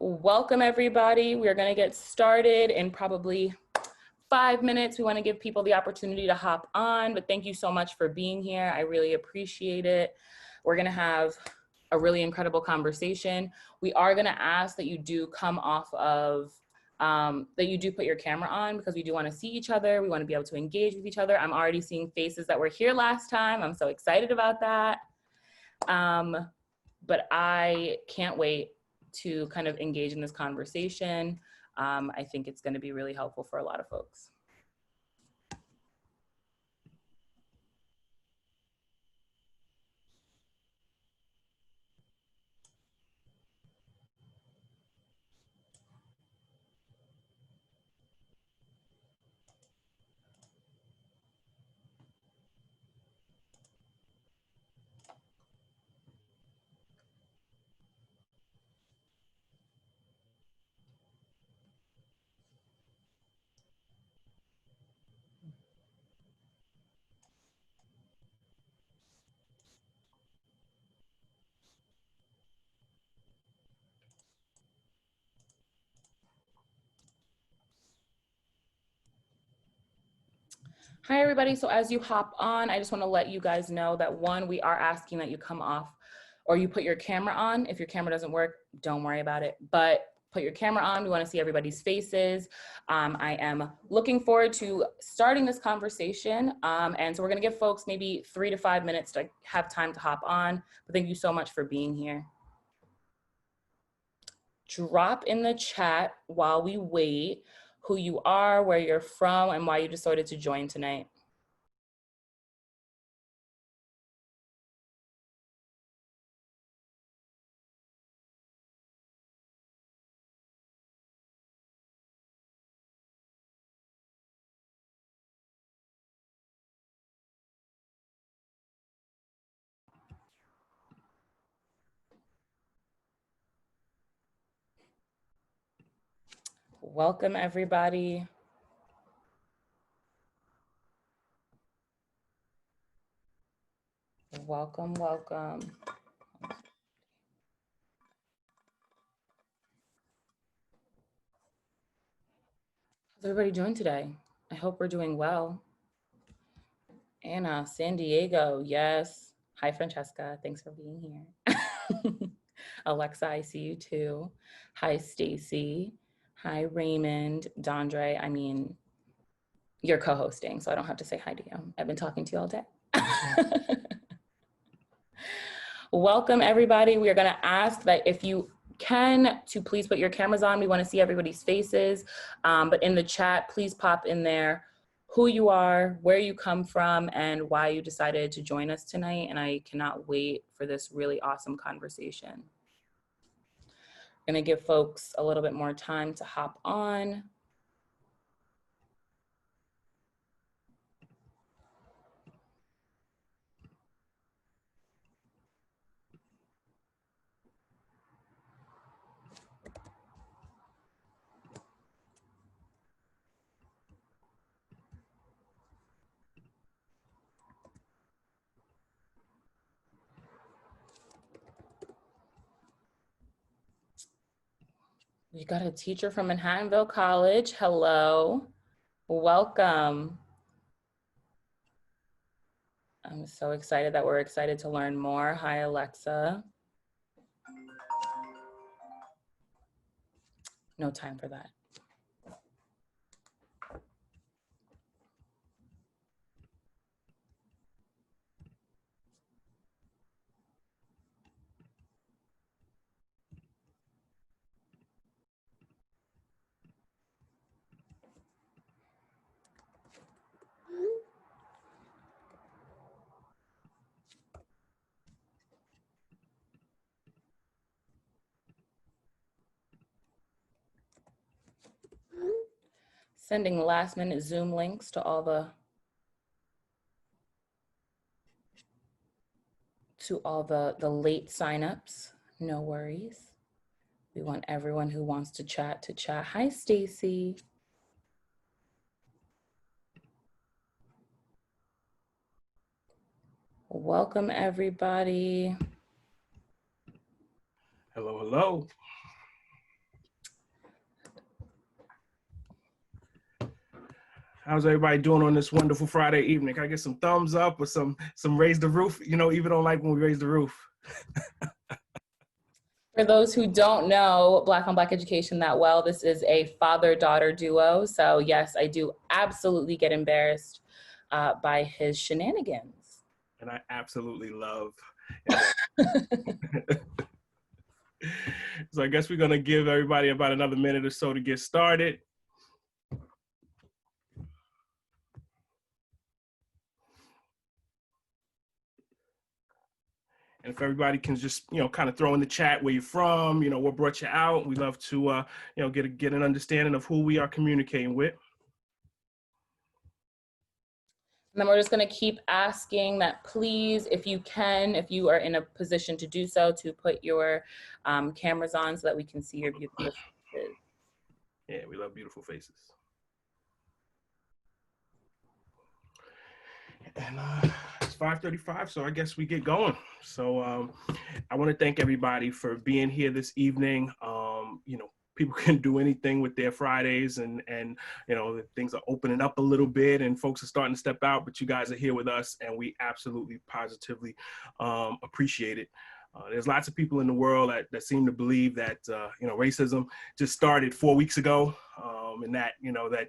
Welcome everybody. We're gonna get started in probably 5 minutes. We wanna give people the opportunity to hop on, but thank you so much for being here. I really appreciate it. We're gonna have a really incredible conversation. We are gonna ask that you do come off of, that you do put your camera on because we do wanna see each other. We wanna be able to engage with each other. I'm already seeing faces that were here last time. I'm so excited about that. But I can't wait to kind of engage in this conversation. I think it's going to be really helpful for a lot of folks. Hi, everybody. So as you hop on, I just want to let you guys know that one, we are asking that you come off or you put your camera on. If your camera doesn't work, don't worry about it, but put your camera on. We want to see everybody's faces. I am looking forward to starting this conversation. And so we're going to give folks maybe 3 to 5 minutes to have time to hop on. But thank you so much for being here. Drop in the chat while we wait who you are, where you're from, and why you decided to join tonight. Welcome, everybody. Welcome, welcome. How's everybody doing today? I hope we're doing well. Anna, San Diego, yes. Hi, Francesca, thanks for being here. Alexa, I see you too. Hi, Stacy. Hi, Raymond, Dondre. I mean, you're co-hosting, so I don't have to say hi to you. I've been talking to you all day. Welcome, everybody. We are gonna ask that if you can to please put your cameras on. We wanna see everybody's faces, but in the chat, please pop in there who you are, where you come from, and why you decided to join us tonight. And I cannot wait for this really awesome conversation. I'm gonna give folks a little bit more time to hop on. You got a teacher from Manhattanville College. Hello, welcome. I'm so excited that we're excited to learn more. Hi, Alexa. No time for that. Sending last minute Zoom links to all the late signups. No worries. We want everyone who wants to chat to chat. Hi, Stacy. Welcome, everybody. Hello, hello. How's everybody doing on this wonderful Friday evening? Can I get some thumbs up or some raise the roof? You know, even don't like when we raise the roof. For those who don't know Black on Black education that well, this is a father-daughter duo. So yes, I do absolutely get embarrassed by his shenanigans. And I absolutely love. So I guess we're gonna give everybody about another minute or so to get started. And if everybody can just, kind of throw in the chat where you're from, what brought you out. We love to, get an understanding of who we are communicating with. And then we're just going to keep asking that please, if you can, if you are in a position to do so, to put your cameras on so that we can see your beautiful faces. Yeah, we love beautiful faces. And it's 5:35, so I guess we get going. So I want to thank everybody for being here this evening. People can do anything with their Fridays, and things are opening up a little bit, and folks are starting to step out. But you guys are here with us, and we absolutely, positively appreciate it. There's lots of people in the world that seem to believe that racism just started 4 weeks ago, and that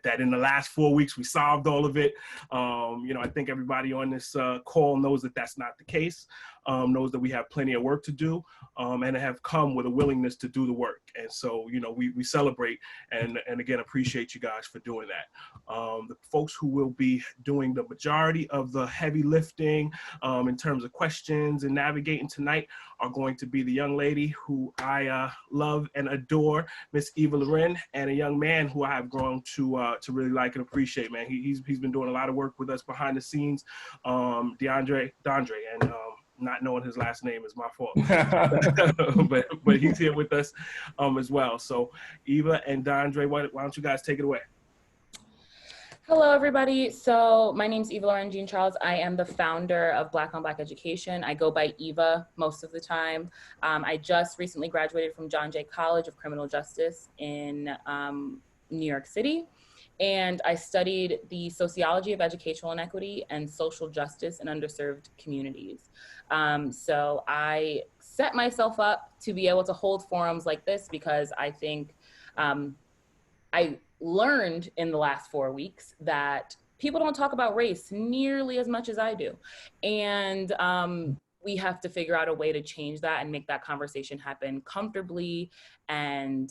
that in the last 4 weeks we solved all of it. I think everybody on this call knows that that's not the case. Knows that we have plenty of work to do, and have come with a willingness to do the work. And so we celebrate and again appreciate you guys for doing that. The folks who will be doing the majority of the heavy lifting in terms of questions and navigating tonight are going to be the young lady who I love and adore, Miss Eva Loren, and a young man who I have grown to really like and appreciate, man. He's been doing a lot of work with us behind the scenes, Dondre, and not knowing his last name is my fault. but he's here with us as well. So Eva and Dondre, why don't you guys take it away? Hello, everybody. So my name is Eva Lauren Jean Charles. I am the founder of Black on Black Education. I go by Eva most of the time. I just recently graduated from John Jay College of Criminal Justice in New York City. And I studied the sociology of educational inequity and social justice in underserved communities. So I set myself up to be able to hold forums like this because I think I learned in the last 4 weeks that people don't talk about race nearly as much as I do. And we have to figure out a way to change that and make that conversation happen comfortably and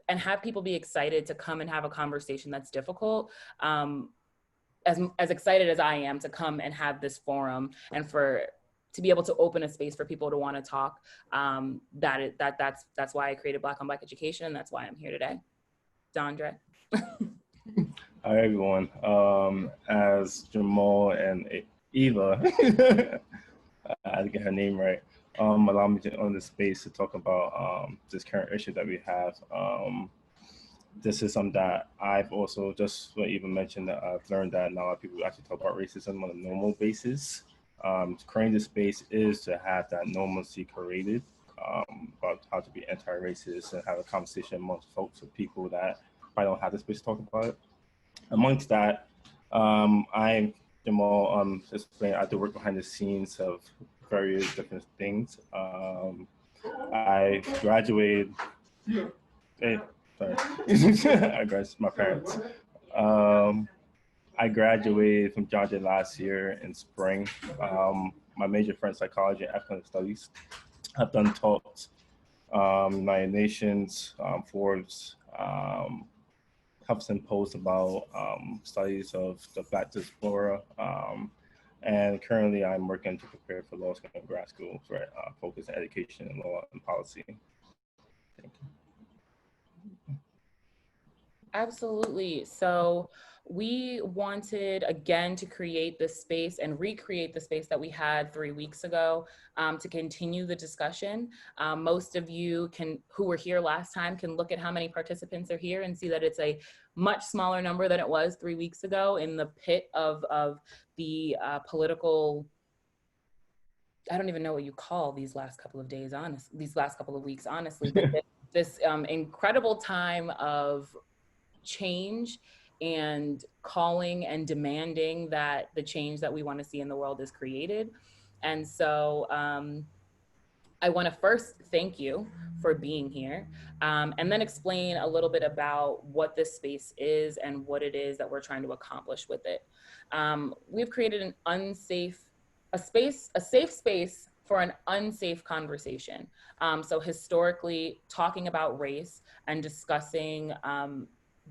have people be excited to come and have a conversation that's difficult. As excited as I am to come and have this forum and to be able to open a space for people to want to talk, that's why I created Black on Black Education, and that's why I'm here today. Dondre. Hi everyone. As Jamal and Eva, I had to get her name right, allow me to own this space to talk about this current issue that we have. This is something that I've also, just what Eva mentioned, that I've learned that not a lot of people actually talk about racism on a normal basis. Creating this space is to have that normalcy created about how to be anti-racist and have a conversation amongst folks or people that probably don't have the space to talk about it. Amongst that, I'm Jamal. I do work behind the scenes of various different things. I graduated. Hey, sorry. I graduated my parents. I graduated from John Jay last year in spring. My major for psychology and African studies. I've done talks, United Nations, Forbes, Huffington Post about studies of the Black diaspora. And currently I'm working to prepare for law school and grad school for focus on education and law and policy. Thank you. Absolutely. So we wanted, again, to create this space and recreate the space that we had 3 weeks ago to continue the discussion. Most of you who were here last time can look at how many participants are here and see that it's a much smaller number than it was 3 weeks ago in the pit of the political, I don't even know what you call these last couple of days, these last couple of weeks, honestly, but this incredible time of change and calling and demanding that the change that we want to see in the world is created. And so I want to first thank you for being here, and then explain a little bit about what this space is and what it is that we're trying to accomplish with it. We've created a safe space for an unsafe conversation. So historically, talking about race and discussing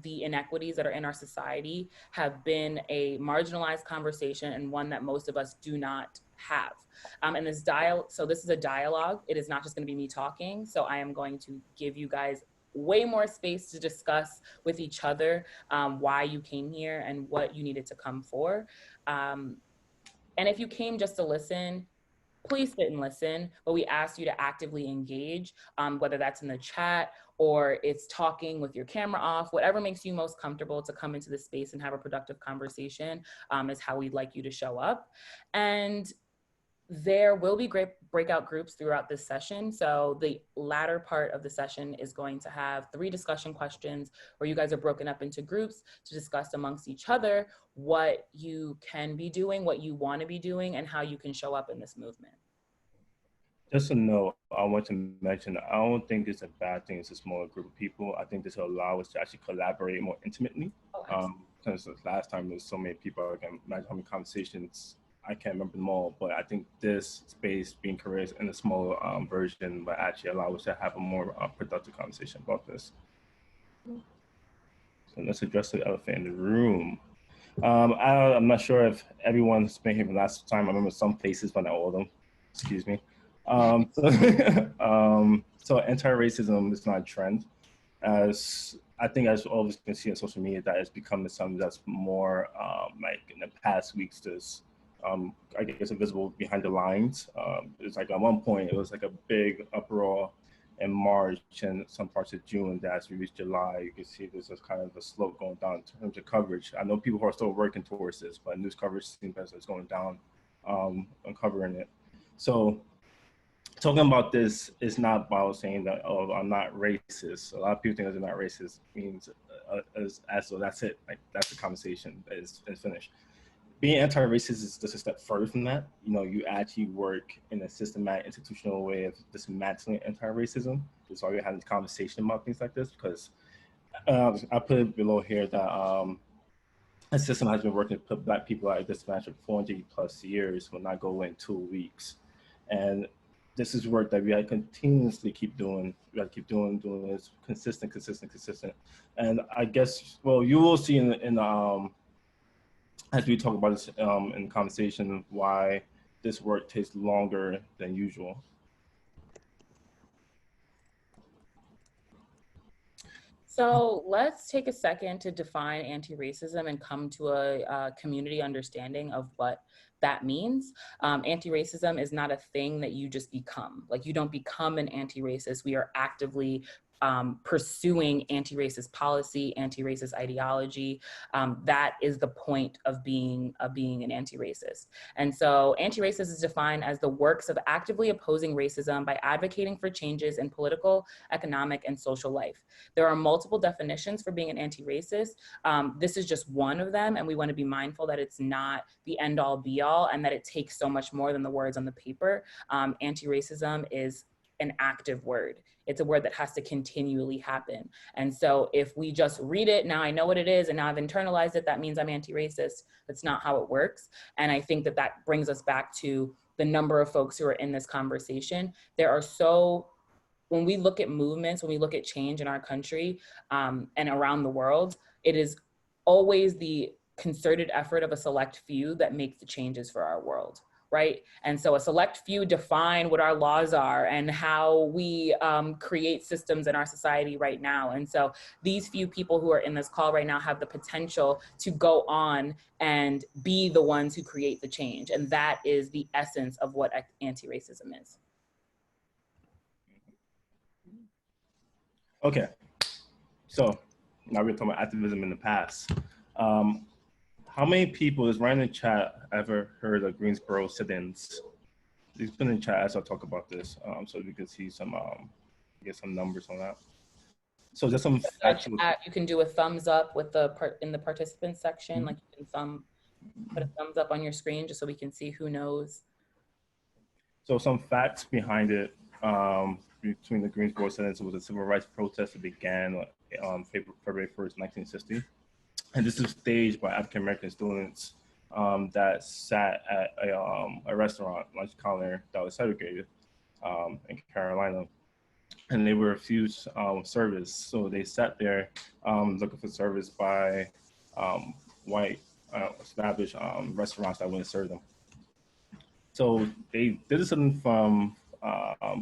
the inequities that are in our society have been a marginalized conversation, and one that most of us do not have. And so this is a dialogue. It is not just going to be me talking. So I am going to give you guys way more space to discuss with each other why you came here and what you needed to come for. And if you came just to listen, please sit and listen, but we ask you to actively engage, whether that's in the chat or it's talking with your camera off, whatever makes you most comfortable to come into the space and have a productive conversation is how we'd like you to show up. And there will be great breakout groups throughout this session. So the latter part of the session is going to have 3 discussion questions where you guys are broken up into groups to discuss amongst each other what you can be doing, what you want to be doing, and how you can show up in this movement. Just a note, I want to mention, I don't think it's a bad thing. It's a smaller group of people. I think this will allow us to actually collaborate more intimately. Since last time there's so many people, I can imagine how many conversations, I can't remember them all, but I think this space being created in a smaller version will actually allow us to have a more productive conversation about this. So let's address the elephant in the room. I'm not sure if everyone's been here from last time. I remember some faces, but not all of them. Excuse me. So anti-racism is not a trend. As I think, as all of us can see on social media, that has become something that's more like in the past weeks, there's I guess visible behind the lines. It's like at one point it was like a big uproar in March and some parts of June. That as we reach July, you can see there's a kind of a slope going down in terms of coverage. I know people who are still working towards this, but news coverage seems as it's going down on covering it. So talking about this is not about saying that, oh, I'm not racist. A lot of people think that they're not racist means as though that's it. Like that's the conversation is finished. Being anti-racist is just a step further from that. You know, you actually work in a systematic, institutional way of dismantling anti-racism. That's why we're having this conversation about things like this, because I put it below here that a system has been working to put Black people at a disadvantage for 400 plus years will not go away in 2 weeks. And this is work that we have to continuously keep doing. We have to keep doing this consistent. And I guess, well, you will see in as we talk about this in conversation, why this work takes longer than usual. So let's take a second to define anti-racism and come to a community understanding of what that means. Anti-racism is not a thing that you just become. Like, you don't become an anti-racist. We are actively pursuing anti-racist policy, anti-racist ideology. That is the point of being an anti-racist. And so anti-racist is defined as the works of actively opposing racism by advocating for changes in political, economic, and social life. There are multiple definitions for being an anti-racist. This is just one of them, and we want to be mindful that it's not the end-all be-all and that it takes so much more than the words on the paper. Anti-racism is an active word. It's a word that has to continually happen. And so if we just read it, now I know what it is, and now I've internalized it, that means I'm anti-racist. That's not how it works. And I think that that brings us back to the number of folks who are in this conversation. When we look at movements, when we look at change in our country and around the world, it is always the concerted effort of a select few that makes the changes for our world. Right? And so a select few define what our laws are and how we create systems in our society right now. And so these few people who are in this call right now have the potential to go on and be the ones who create the change. And that is the essence of what anti-racism is. Okay, so now we're talking about activism in the past. How many people is right in the chat ever heard of Greensboro sit-ins? Please put in the chat as I talk about this, so we can see some get some numbers on that. So just some factual. You can do a thumbs up with the in the participants section. Mm-hmm. Like you can put a thumbs up on your screen just so we can see who knows. So some facts behind it. Between the Greensboro Senate was a civil rights protest that began on February 1st, 1960. And this is staged by African American students that sat at a restaurant, lunch counter, that was segregated in Carolina. And they were refused service. So they sat there looking for service by white established restaurants that wouldn't serve them. So they did something from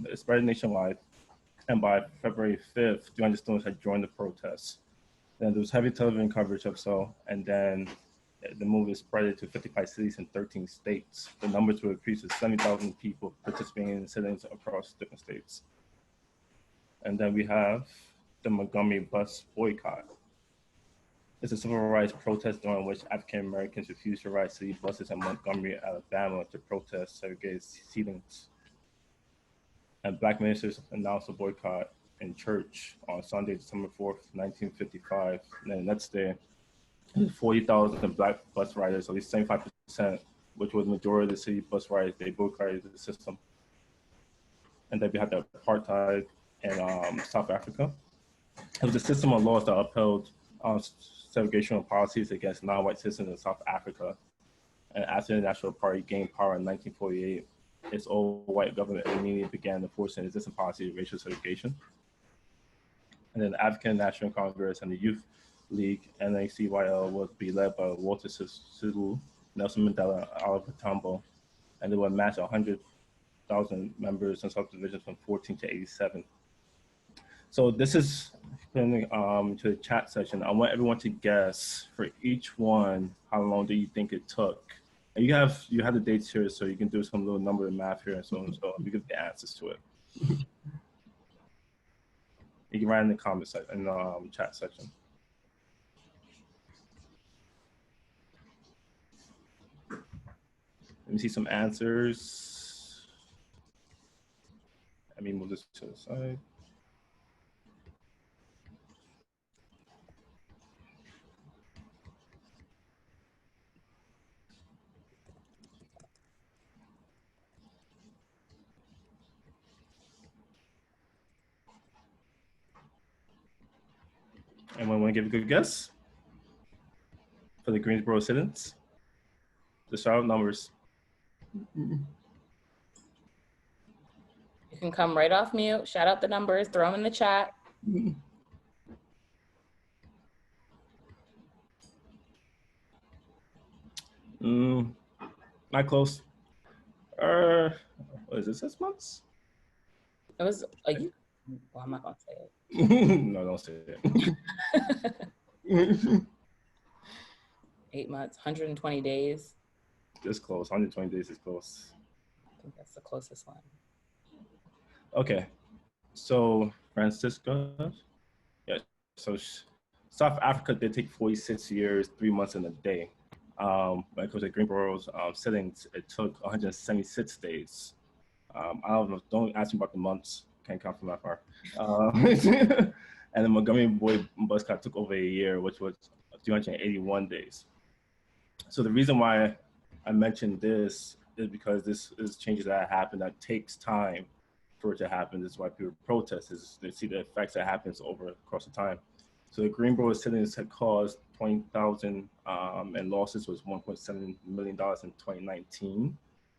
it spread nationwide, and by February 5th, 300 students had joined the protests. Then there was heavy television coverage of so, and then the movement spread to 55 cities and 13 states. The numbers were increased to 70,000 people participating in sit-ins across different states. And then we have the Montgomery bus boycott. It's a civil rights protest during which African Americans refused to ride city buses in Montgomery, Alabama to protest segregated seatings. And Black ministers announced a boycott in church on Sunday, December 4th, 1955. And then the next day, 40,000 Black bus riders, at least 75%, which was the majority of the city bus riders, they boycotted the system. And then we had the apartheid in South Africa. It was a system of laws that upheld segregational policies against non-white citizens in South Africa. And after the National Party gained power in 1948, its all-white government immediately began enforcing existing policy of racial segregation. And then the African National Congress and the Youth League, NACYL, would be led by Walter Sisulu, Nelson Mandela, and Oliver Tambo, and they would match 100,000 members in subdivisions from 14 to 87. So this is to the chat session. I want everyone to guess for each one how long do you think it took. And you have the dates here, so you can do some little number of math here and so on. So you get the answers to it. You can write in the comment section, in the chat section. Let me see some answers. Let me move this to the side. Anyone want to give a good guess for the Greensboro sit-ins? The shout-out numbers. You can come right off mute, shout out the numbers, throw them in the chat. Not close. What is it, 6 months? It was like, well, I'm not gonna say it. No, don't say it. 8 months, 120 days. It's close. 120 days is close. I think that's the closest one. Okay, so Francisca, yeah. So South Africa did take 46 years, 3 months, and a day. When it comes to Greenboro's sittings, it took 176 days. I don't know. Don't ask me about the months. Can't count from that far. And the Montgomery boycott took over a year, which was 381 days. So the reason why I mentioned this is because this is changes that happen that takes time for it to happen. This is why people protest, is they see the effects that happens over across the time. So the Greenboro sittings had caused 20,000 and losses was $1.7 million in 2019,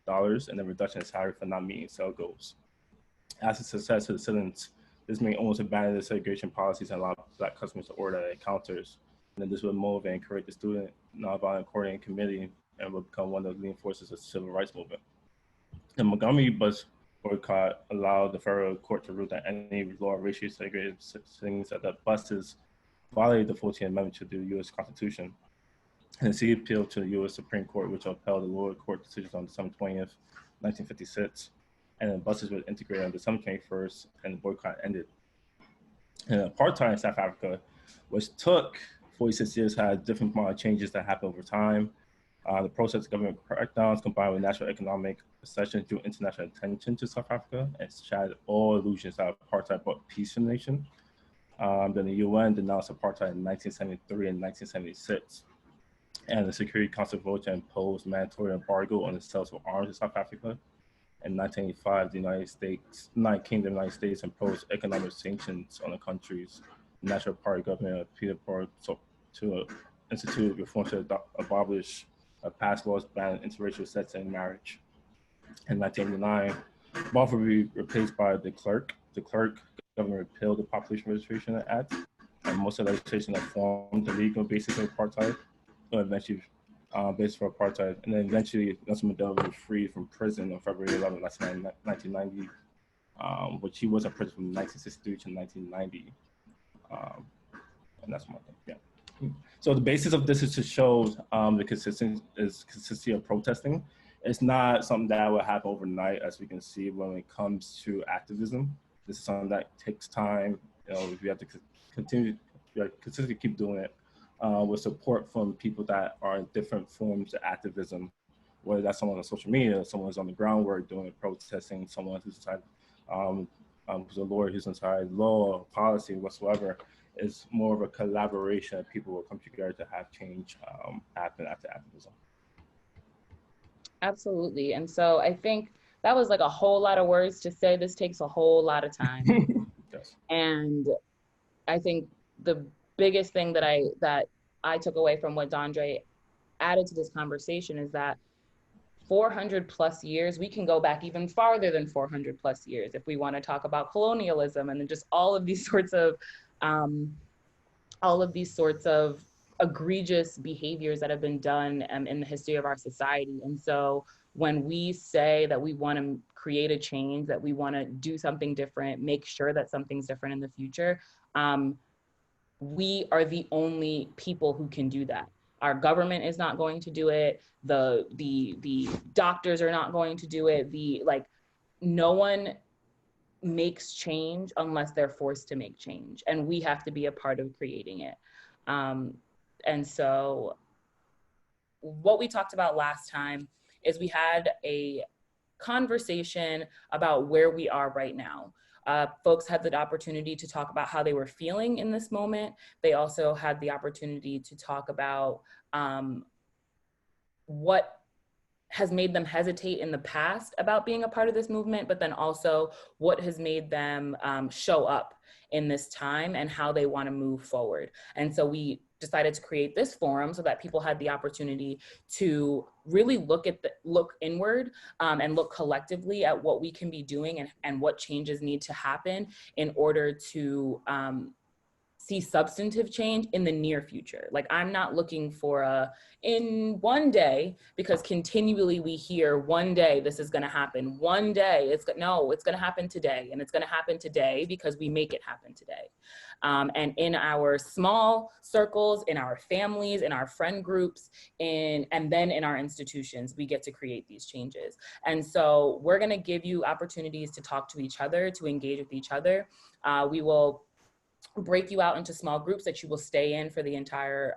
and the reduction in salary for not meeting sale goals. As a success of the sit-ins, this may almost abandon the segregation policies and allow Black customers to order at counters. And then this would motivate and create the student nonviolent coordinating committee and would become one of the leading forces of the civil rights movement. The Montgomery bus boycott allowed the federal court to rule that any law racially segregated things that the buses violated the 14th Amendment to the U.S. Constitution. And the city appealed to the U.S. Supreme Court, which upheld the lower court decisions on December 20th, 1956. And then buses were integrated on December 21st, and the boycott ended. And apartheid in South Africa, which took 46 years, had different changes that happened over time. The process of government crackdowns combined with national economic recession drew international attention to South Africa and shattered all illusions that apartheid brought peace in the nation. Then the UN denounced apartheid in 1973 and 1976. And the Security Council voted to impose mandatory embargo on the sales of arms in South Africa. In 1985, the United Kingdom, United States imposed economic sanctions on the country's National Party government of Peterborough to institute reforms to abolish past laws banning interracial sex and marriage. In 1989, both were replaced by the clerk. The clerk government repealed the Population Registration Act, and most of the legislation that formed the legal basis of apartheid, eventually basis for apartheid, and then eventually Nelson Mandela was freed from prison on February 11, 1990, which he was in prison from 1963 to 1990. And that's one thing, yeah. So the basis of this is to show the consistency of protesting. It's not something that will happen overnight, as we can see when it comes to activism. This is something that takes time. You know, we have to consistently keep doing it with support from people that are in different forms of activism, whether that's someone on social media, someone who's on the groundwork doing protesting, someone who's inside, who's a lawyer who's inside law, policy, whatsoever. It's more of a collaboration that people will come together to have change happen after activism. Absolutely. And so I think that was like a whole lot of words to say. This takes a whole lot of time. Yes. And I think the biggest thing that I took away from what Dondre added to this conversation is that 400 plus years, we can go back even farther than 400 plus years if we want to talk about colonialism and then just all of these sorts of egregious behaviors that have been done in the history of our society. And so when we say that we want to create a change, that we want to do something different, make sure that something's different in the future, we are the only people who can do that. Our government is not going to do it. The doctors are not going to do it. No one makes change unless they're forced to make change, and we have to be a part of creating it. And so what we talked about last time is we had a conversation about where we are right now. Folks had the opportunity to talk about how they were feeling in this moment. They also had the opportunity to talk about what has made them hesitate in the past about being a part of this movement, but then also what has made them show up in this time and how they want to move forward. And so we decided to create this forum so that people had the opportunity to really look inward and look collectively at what we can be doing and what changes need to happen in order to see substantive change in the near future. Like, I'm not looking for in one day, because continually we hear one day this is gonna happen. One day, it's gonna happen today. And it's gonna happen today because we make it happen today. And in our small circles, in our families, in our friend groups, and then in our institutions, we get to create these changes. And so we're gonna give you opportunities to talk to each other, to engage with each other. We will break you out into small groups that you will stay in for the entire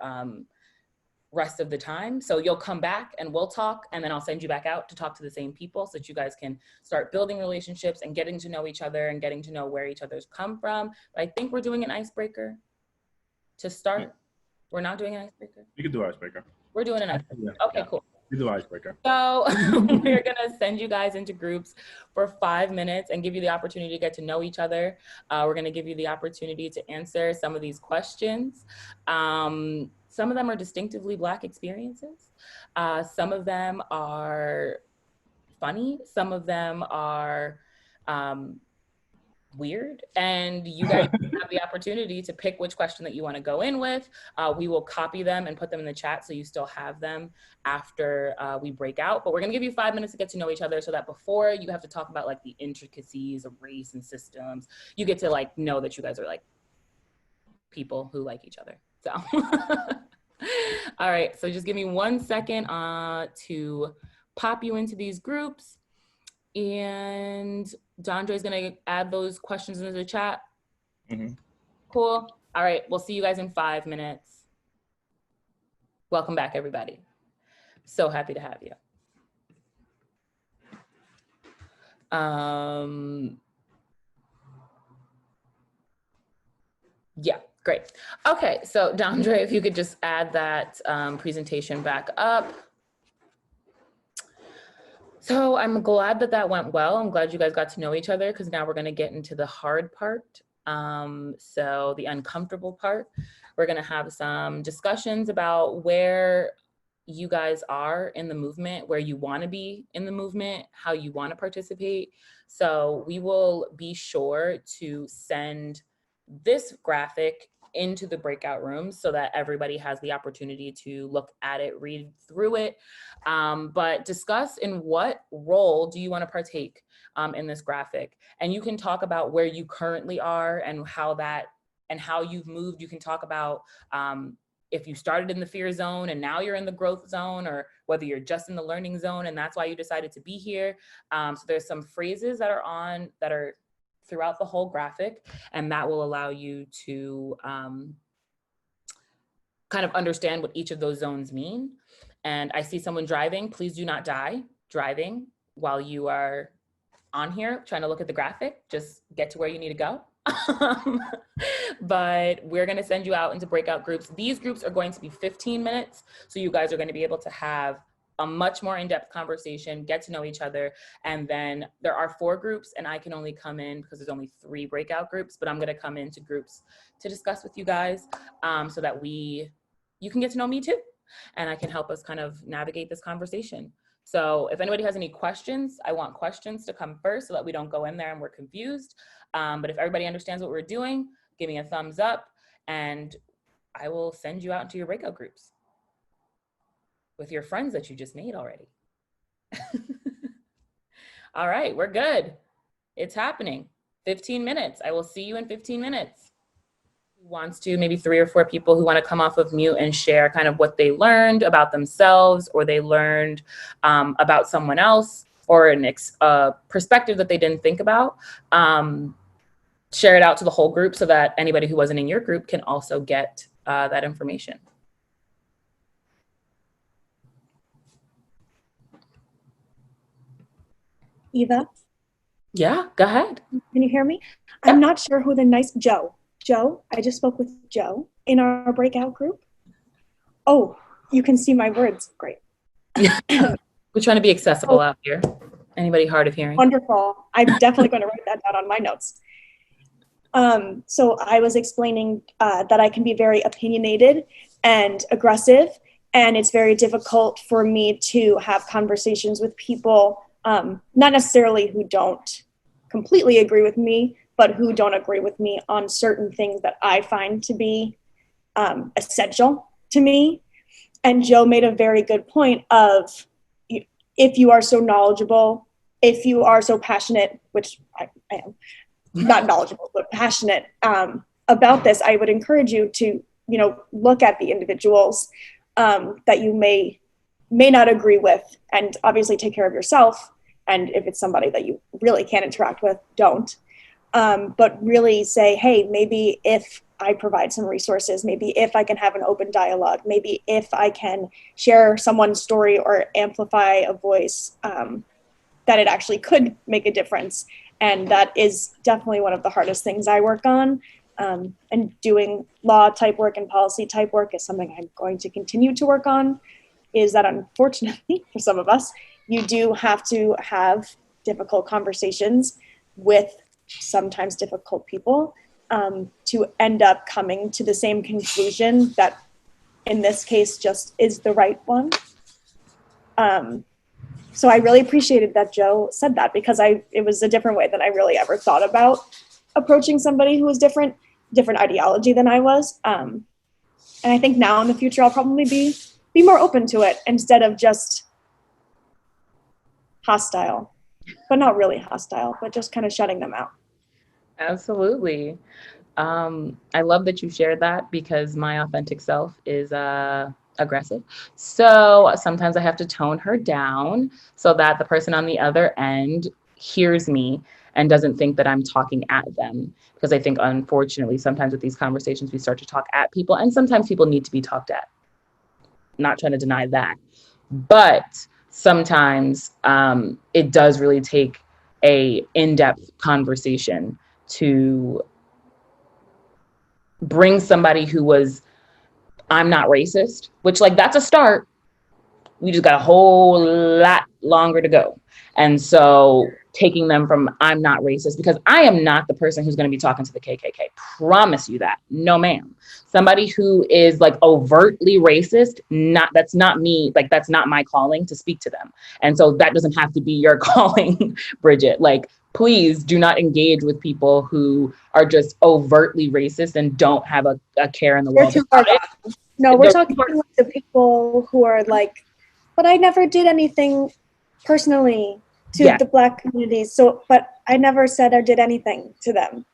rest of the time. So you'll come back and we'll talk, and then I'll send you back out to talk to the same people so that you guys can start building relationships and getting to know each other and getting to know where each other's come from. But I think we're doing an icebreaker to start. Yeah. We're not doing an icebreaker? You can do icebreaker. We're doing an icebreaker. Yeah, okay, cool. You do icebreaker. So we're gonna send you guys into groups for 5 minutes and give you the opportunity to get to know each other. We're gonna give you the opportunity to answer some of these questions. Some of them are distinctively Black experiences. Some of them are funny. Some of them are weird, and you guys have the opportunity to pick which question that you want to go in with. We will copy them and put them in the chat so you still have them after we break out, but we're going to give you 5 minutes to get to know each other so that before you have to talk about like the intricacies of race and systems, you get to like know that you guys are like people who like each other. So all right, so just give me 1 second to pop you into these groups. And Dondre is going to add those questions into the chat. Mm-hmm. Cool. All right. We'll see you guys in 5 minutes. Welcome back, everybody. So happy to have you. Yeah, great. Okay, so Dondre, if you could just add that presentation back up. So I'm glad that that went well. I'm glad you guys got to know each other, because now we're going to get into the hard part. So the uncomfortable part. We're going to have some discussions about where you guys are in the movement, where you want to be in the movement, how you want to participate. So we will be sure to send this graphic into the breakout rooms so that everybody has the opportunity to look at it, read through it, but discuss in what role do you want to partake in this graphic. And you can talk about where you currently are and how you've moved. You can talk about if you started in the fear zone and now you're in the growth zone, or whether you're just in the learning zone and that's why you decided to be here. So there's some phrases that are throughout the whole graphic, and that will allow you to kind of understand what each of those zones mean. And I see someone driving. Please do not die driving while you are on here trying to look at the graphic. Just get to where you need to go. But we're going to send you out into breakout groups. These groups are going to be 15 minutes. So you guys are going to be able to have a much more in-depth conversation, get to know each other. And then there are 4 groups, and I can only come in because there's only 3 breakout groups, but I'm going to come into groups to discuss with you guys so that you can get to know me too. And I can help us kind of navigate this conversation. So if anybody has any questions, I want questions to come first so that we don't go in there and we're confused. But if everybody understands what we're doing, give me a thumbs up and I will send you out into your breakout groups with your friends that you just made already. All right, we're good. It's happening. 15 minutes. I will see you in 15 minutes. Wants to, maybe 3 or 4 people who want to come off of mute and share kind of what they learned about themselves, or they learned about someone else, or a perspective that they didn't think about. Share it out to the whole group so that anybody who wasn't in your group can also get that information. Eva? Yeah, go ahead. Can you hear me? I'm not sure who the nice Joe, I just spoke with Joe in our breakout group. Oh, you can see my words. Great. We're trying to be accessible out here. Anybody hard of hearing? Wonderful. I'm definitely going to write that down on my notes. So I was explaining that I can be very opinionated and aggressive, and it's very difficult for me to have conversations with people, not necessarily who don't completely agree with me, but who don't agree with me on certain things that I find to be essential to me. And Joe made a very good point of, if you are so knowledgeable, if you are so passionate, which I am, not knowledgeable, but passionate about this, I would encourage you to, look at the individuals that you may not agree with, and obviously take care of yourself. And if it's somebody that you really can't interact with, don't. But really say, hey, maybe if I provide some resources, maybe if I can have an open dialogue, maybe if I can share someone's story or amplify a voice, that it actually could make a difference. And that is definitely one of the hardest things I work on. And doing law type work and policy type work is something I'm going to continue to work on, is that unfortunately for some of us, you do have to have difficult conversations with sometimes difficult people to end up coming to the same conclusion that in this case just is the right one. So I really appreciated that Joe said that, because it was a different way than I really ever thought about approaching somebody who was different ideology than I was. And I think now in the future, I'll probably be more open to it instead of just hostile, but not really hostile, but just kind of shutting them out. Absolutely. I love that you shared that, because my authentic self is aggressive. So sometimes I have to tone her down so that the person on the other end hears me and doesn't think that I'm talking at them. Because I think, unfortunately, sometimes with these conversations, we start to talk at people, and sometimes people need to be talked at. Not trying to deny that. But sometimes it does really take a in-depth conversation to bring somebody who was, I'm not racist, which like that's a start. We just got a whole lot longer to go. And so taking them from I'm not racist, because I am not the person who's going to be talking to the KKK. Promise you that. No, ma'am. Somebody who is like overtly racist, that's not me. Like, that's not my calling to speak to them. And so that doesn't have to be your calling, Bridget. Like, please do not engage with people who are just overtly racist and don't have a care in the They're world too about far it. gone. No, we're talking about the people who are like, but I never did anything personally to the Black community. So, but I never said I did anything to them.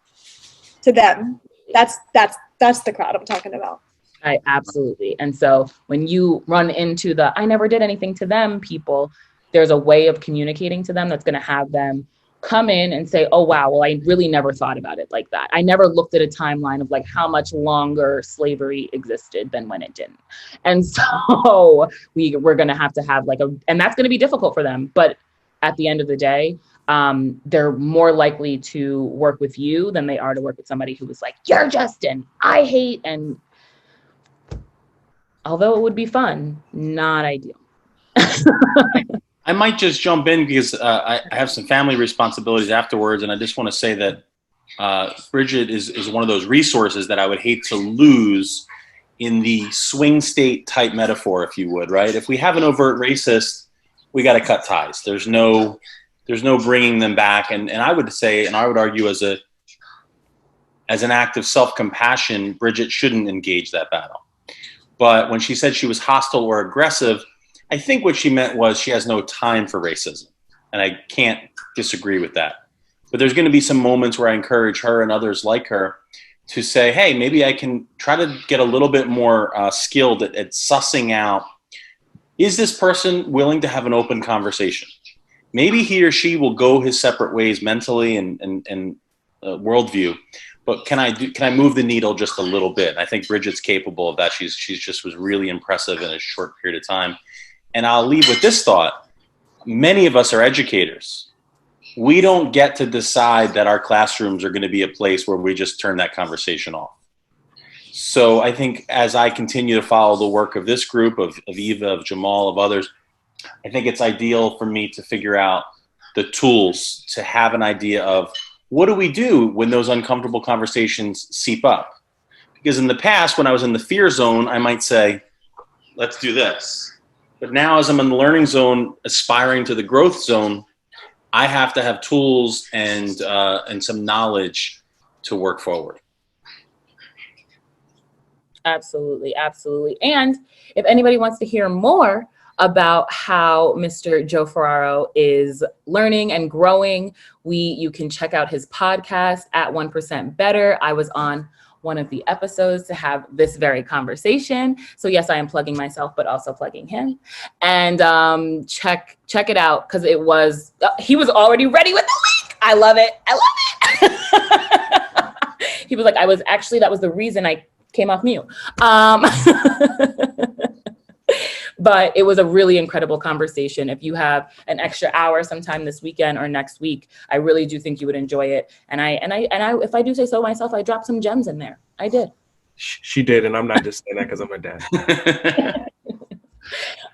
To them, that's the crowd I'm talking about. Absolutely. And so when you run into the I never did anything to them people, there's a way of communicating to them that's going to have them come in and say, oh, wow, well, I really never thought about it like that. I never looked at a timeline of like how much longer slavery existed than when it didn't. And so we're going to have like and that's going to be difficult for them. But at the end of the day, they're more likely to work with you than they are to work with somebody who was like, you're Justin, I hate, and although it would be fun, not ideal. I might just jump in because I have some family responsibilities afterwards, and I just want to say that Bridget is one of those resources that I would hate to lose in the swing state type metaphor, if you would, right? If we have an overt racist, we got to cut ties. There's no bringing them back, and I would say, and I would argue as an act of self-compassion, Bridget shouldn't engage that battle. But when she said she was hostile or aggressive, I think what she meant was she has no time for racism. And I can't disagree with that. But there's going to be some moments where I encourage her and others like her to say, hey, maybe I can try to get a little bit more skilled at sussing out, is this person willing to have an open conversation? Maybe he or she will go his separate ways mentally and worldview. But can I move the needle just a little bit? I think Bridget's capable of that. She's just was really impressive in a short period of time. And I'll leave with this thought. Many of us are educators. We don't get to decide that our classrooms are going to be a place where we just turn that conversation off. So I think as I continue to follow the work of this group, of Eva, of Jamal, of others, I think it's ideal for me to figure out the tools to have an idea of what do we do when those uncomfortable conversations seep up? Because in the past, when I was in the fear zone, I might say, let's do this. But now as I'm in the learning zone, aspiring to the growth zone, I have to have tools and some knowledge to work forward. Absolutely, absolutely. And if anybody wants to hear more about how Mr. Joe Ferraro is learning and growing, you can check out his podcast at 1% Better. I was on one of the episodes to have this very conversation. So yes, I am plugging myself, but also plugging him. And check it out, because he was already ready with the link. I love it. He was like, that was the reason I came off mute. But it was a really incredible conversation. If you have an extra hour sometime this weekend or next week, I really do think you would enjoy it. And I, if I do say so myself, I dropped some gems in there. I did. She did, and I'm not just saying that because I'm her dad.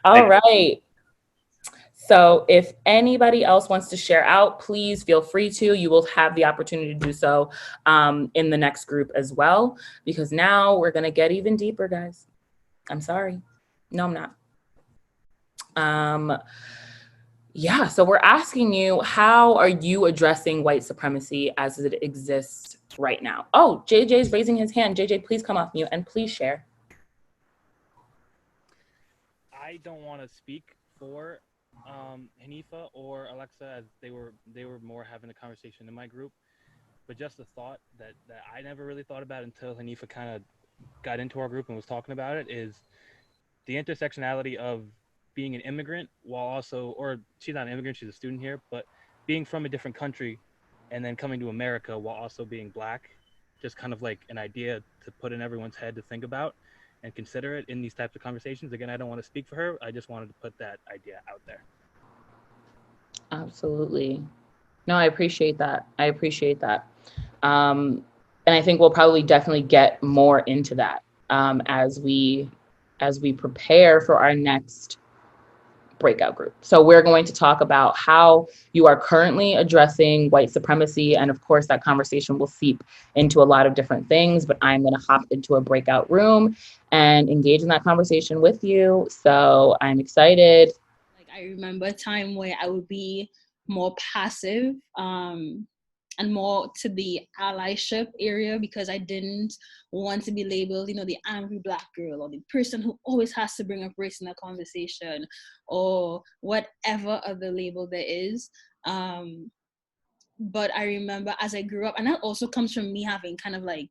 All right. So if anybody else wants to share out, please feel free to. You will have the opportunity to do so in the next group as well, because now we're going to get even deeper, guys. I'm sorry. No, I'm not. Yeah, so we're asking you, how are you addressing white supremacy as it exists right now? Oh, JJ's raising his hand. JJ, please come off mute and please share. I don't want to speak for Hanifa or Alexa, as they were more having a conversation in my group, but just the thought that I never really thought about until Hanifa kind of got into our group and was talking about it is the intersectionality of being an immigrant while also, or she's not an immigrant, she's a student here, but being from a different country and then coming to America while also being Black, just kind of like an idea to put in everyone's head to think about and consider it in these types of conversations. Again, I don't want to speak for her. I just wanted to put that idea out there. Absolutely. No, I appreciate that. And I think we'll probably definitely get more into that as we prepare for our next breakout group. So we're going to talk about how you are currently addressing white supremacy. And of course, that conversation will seep into a lot of different things, but I'm going to hop into a breakout room and engage in that conversation with you. So I'm excited. Like, I remember a time where I would be more passive, and more to the allyship area, because I didn't want to be labeled, the angry Black girl, or the person who always has to bring up race in a conversation, or whatever other label there is. But I remember as I grew up, and that also comes from me having kind of like,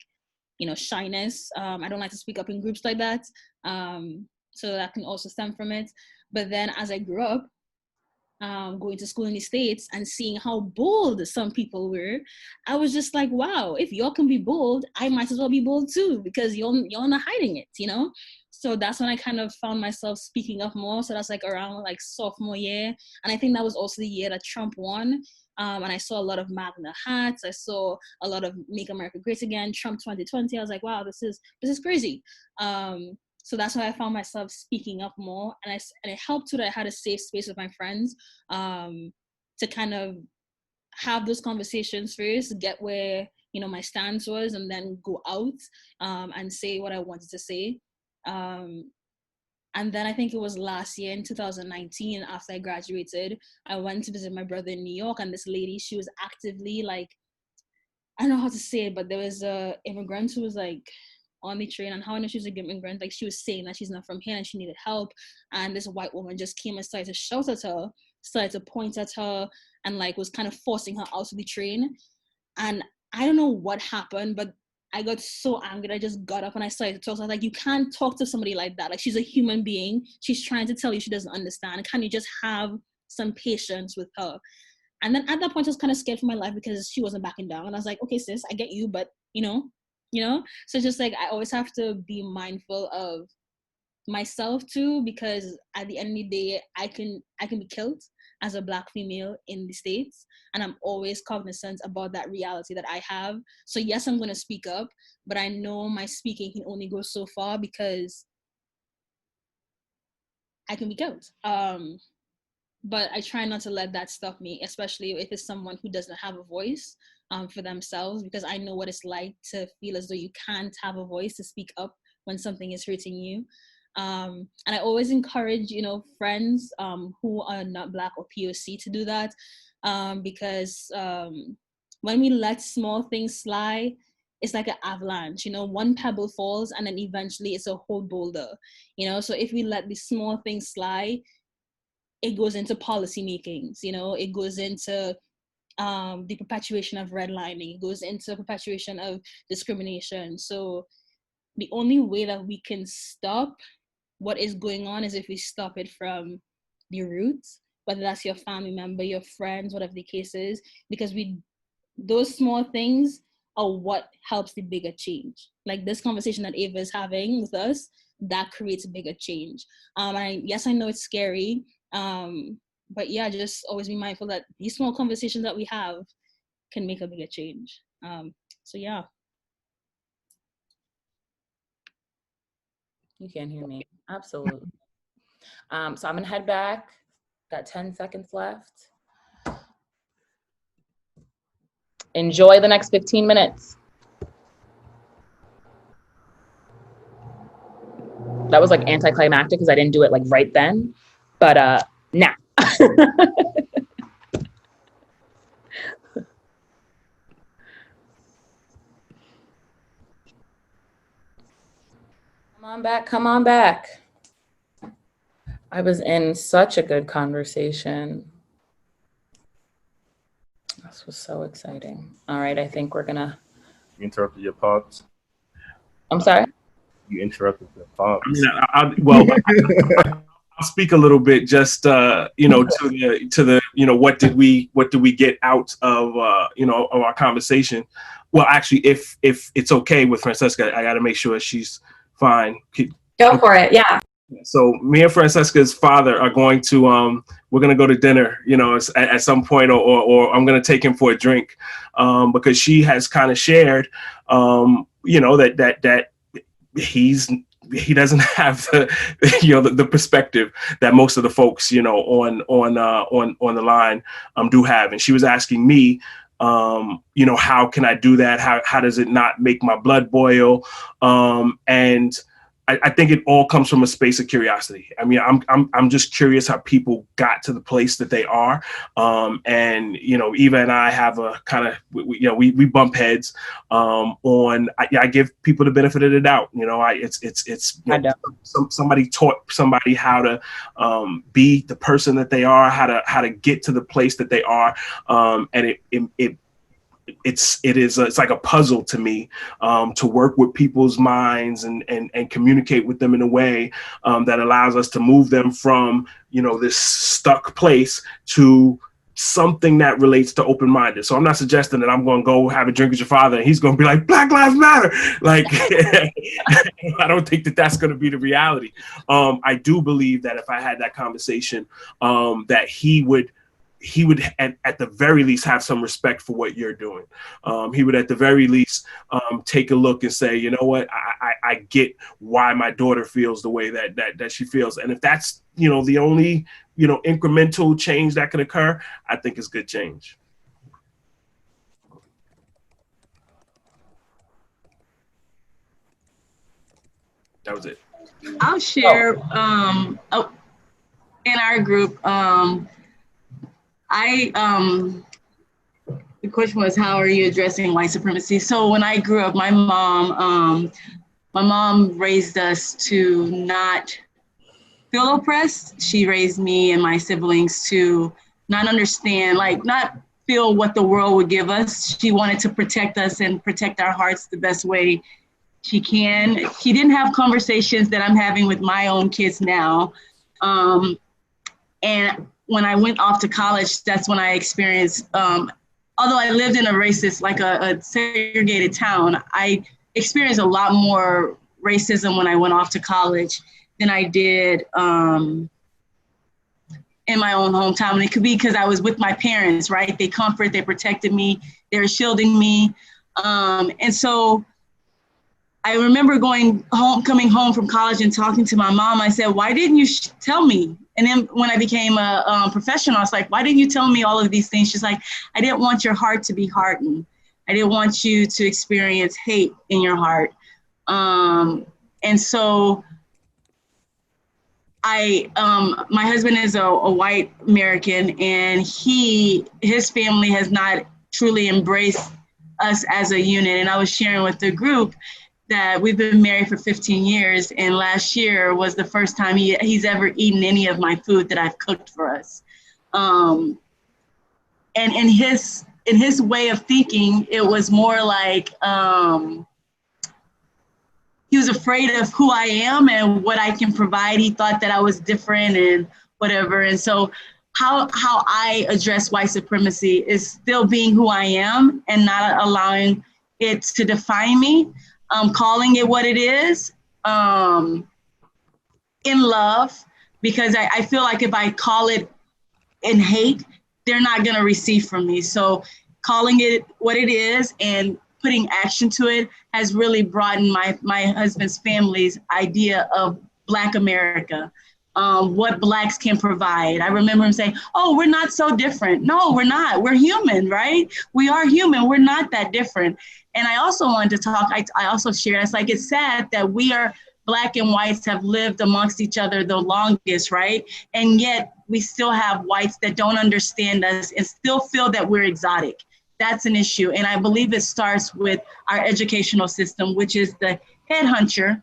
shyness. I don't like to speak up in groups like that. So that can also stem from it. But then as I grew up, going to school in the States and seeing how bold some people were, I was just like, wow, if y'all can be bold, I might as well be bold too, because y'all not hiding it, So that's when I kind of found myself speaking up more. So that's like around like sophomore year. And I think that was also the year that Trump won. And I saw a lot of MAGNA hats. I saw a lot of Make America Great Again, Trump 2020. I was like, wow, this is crazy. So that's why I found myself speaking up more, and it helped too that I had a safe space with my friends, to kind of have those conversations first, get where my stance was, and then go out and say what I wanted to say. And then I think it was last year in 2019, after I graduated, I went to visit my brother in New York, and this lady, she was actively like, I don't know how to say it, but there was a immigrant who was like on the train, and how I know she was a good immigrant, like she was saying that she's not from here and she needed help, and this white woman just came and started to shout at her, started to point at her, and like was kind of forcing her out of the train. And I don't know what happened, but I got so angry. I just got up and I started to talk. So I was like, you can't talk to somebody like that. Like, she's a human being. She's trying to tell you she doesn't understand. Can you just have some patience with her? And then at that point, I was kind of scared for my life because she wasn't backing down. And I was like, okay, sis, I get you, but So it's just like, I always have to be mindful of myself too, because at the end of the day, I can be killed as a Black female in the States, and I'm always cognizant about that reality that I have. So yes, I'm going to speak up, but I know my speaking can only go so far because I can be killed. But I try not to let that stop me, especially if it's someone who doesn't have a voice for themselves, because I know what it's like to feel as though you can't have a voice to speak up when something is hurting you. And I always encourage, friends who are not Black or POC to do that, because when we let small things slide, it's like an avalanche, one pebble falls and then eventually it's a whole boulder, so if we let these small things slide, it goes into policy makings, it goes into the perpetuation of redlining, it goes into perpetuation of discrimination. So the only way that we can stop what is going on is if we stop it from the roots, whether that's your family member, your friends, whatever the case is, because those small things are what helps the bigger change. Like this conversation that Ava is having with us, that creates a bigger change. I know it's scary, but yeah, just always be mindful that these small conversations that we have can make a bigger change. So yeah. You can't hear me. Absolutely. So I'm gonna head back. Got 10 seconds left. Enjoy the next 15 minutes. That was like anticlimactic because I didn't do it like right then, but now. Come on back. I was in such a good conversation. This was so exciting. All right, I think we're gonna. You interrupted your pops. I'm sorry? You interrupted your pops. I'll speak a little bit just to the what did we get out of of our conversation. Well, actually, if it's okay with Francesca, I got to make sure she's fine. Go for it. Yeah. So me and Francesca's father are going to we're going to go to dinner, you know, at some point, or I'm going to take him for a drink, because she has kind of shared, you know, that he doesn't have the, you know, the perspective that most of the folks, you know, on the line do have. And she was asking me, you know, how can I do that? How does it not make my blood boil? And I think it all comes from a space of curiosity. I mean, I'm just curious how people got to the place that they are. And, you know, Eva and I have a kind of, you know, we bump heads I give people the benefit of the doubt. You know, it's you know, somebody taught somebody how to be the person that they are, how to get to the place that they are. And it's like a puzzle to me, to work with people's minds and communicate with them in a way that allows us to move them from, you know, this stuck place to something that relates to open-minded. So I'm not suggesting that I'm going to go have a drink with your father and he's going to be like, Black Lives Matter. Like, I don't think that that's going to be the reality. I do believe that if I had that conversation, that he would at the very least have some respect for what you're doing. He would at the very least take a look and say, you know what, I get why my daughter feels the way that she feels. And if that's, you know, the only, you know, incremental change that can occur, I think it's good change. That was it. I'll share in our group. The question was, how are you addressing white supremacy? So when I grew up, my mom raised us to not feel oppressed. She raised me and my siblings to not understand, like not feel what the world would give us. She wanted to protect us and protect our hearts the best way she can. She didn't have conversations that I'm having with my own kids now. And when I went off to college, that's when I experienced, although I lived in a racist, like a segregated town, I experienced a lot more racism when I went off to college than I did in my own hometown. And it could be because I was with my parents, right? They protected me, they were shielding me. And so I remember coming home from college and talking to my mom. I said, why didn't you tell me? And then when I became a professional, I was like, why didn't you tell me all of these things? She's like, I didn't want your heart to be hardened. I didn't want you to experience hate in your heart. And so my husband is a white American, and his family has not truly embraced us as a unit. And I was sharing with the group that we've been married for 15 years, and last year was the first time he's ever eaten any of my food that I've cooked for us. And in his way of thinking, it was more like he was afraid of who I am and what I can provide. He thought that I was different and whatever. And so how I address white supremacy is still being who I am and not allowing it to define me. Calling it what it is, in love, because I feel like if I call it in hate, they're not gonna receive from me. So calling it what it is and putting action to it has really broadened my husband's family's idea of Black America, what Blacks can provide. I remember him saying, oh, we're not so different. No, we're not. We're human, right? We are human. We're not that different. And I also wanted to talk, I also shared, it's sad that we are Black and whites have lived amongst each other the longest, right? And yet we still have whites that don't understand us and still feel that we're exotic. That's an issue. And I believe it starts with our educational system, which is the head hunter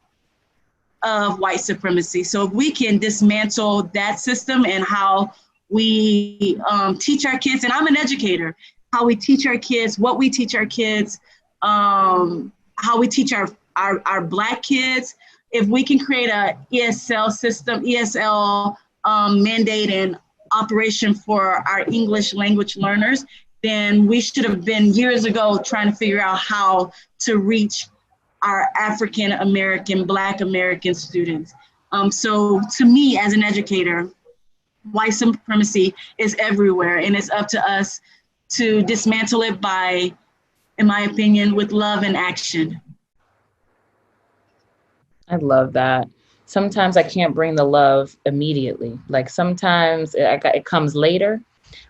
of white supremacy. So if we can dismantle that system and how we teach our kids, and I'm an educator, how we teach our kids, what we teach our kids, how we teach our Black kids. If we can create a ESL system, ESL mandate and operation for our English language learners, then we should have been years ago trying to figure out how to reach our African American, Black American students. So to me, as an educator, white supremacy is everywhere, and it's up to us to dismantle it by, in my opinion, with love and action. I love that. Sometimes I can't bring the love immediately. Like sometimes it comes later,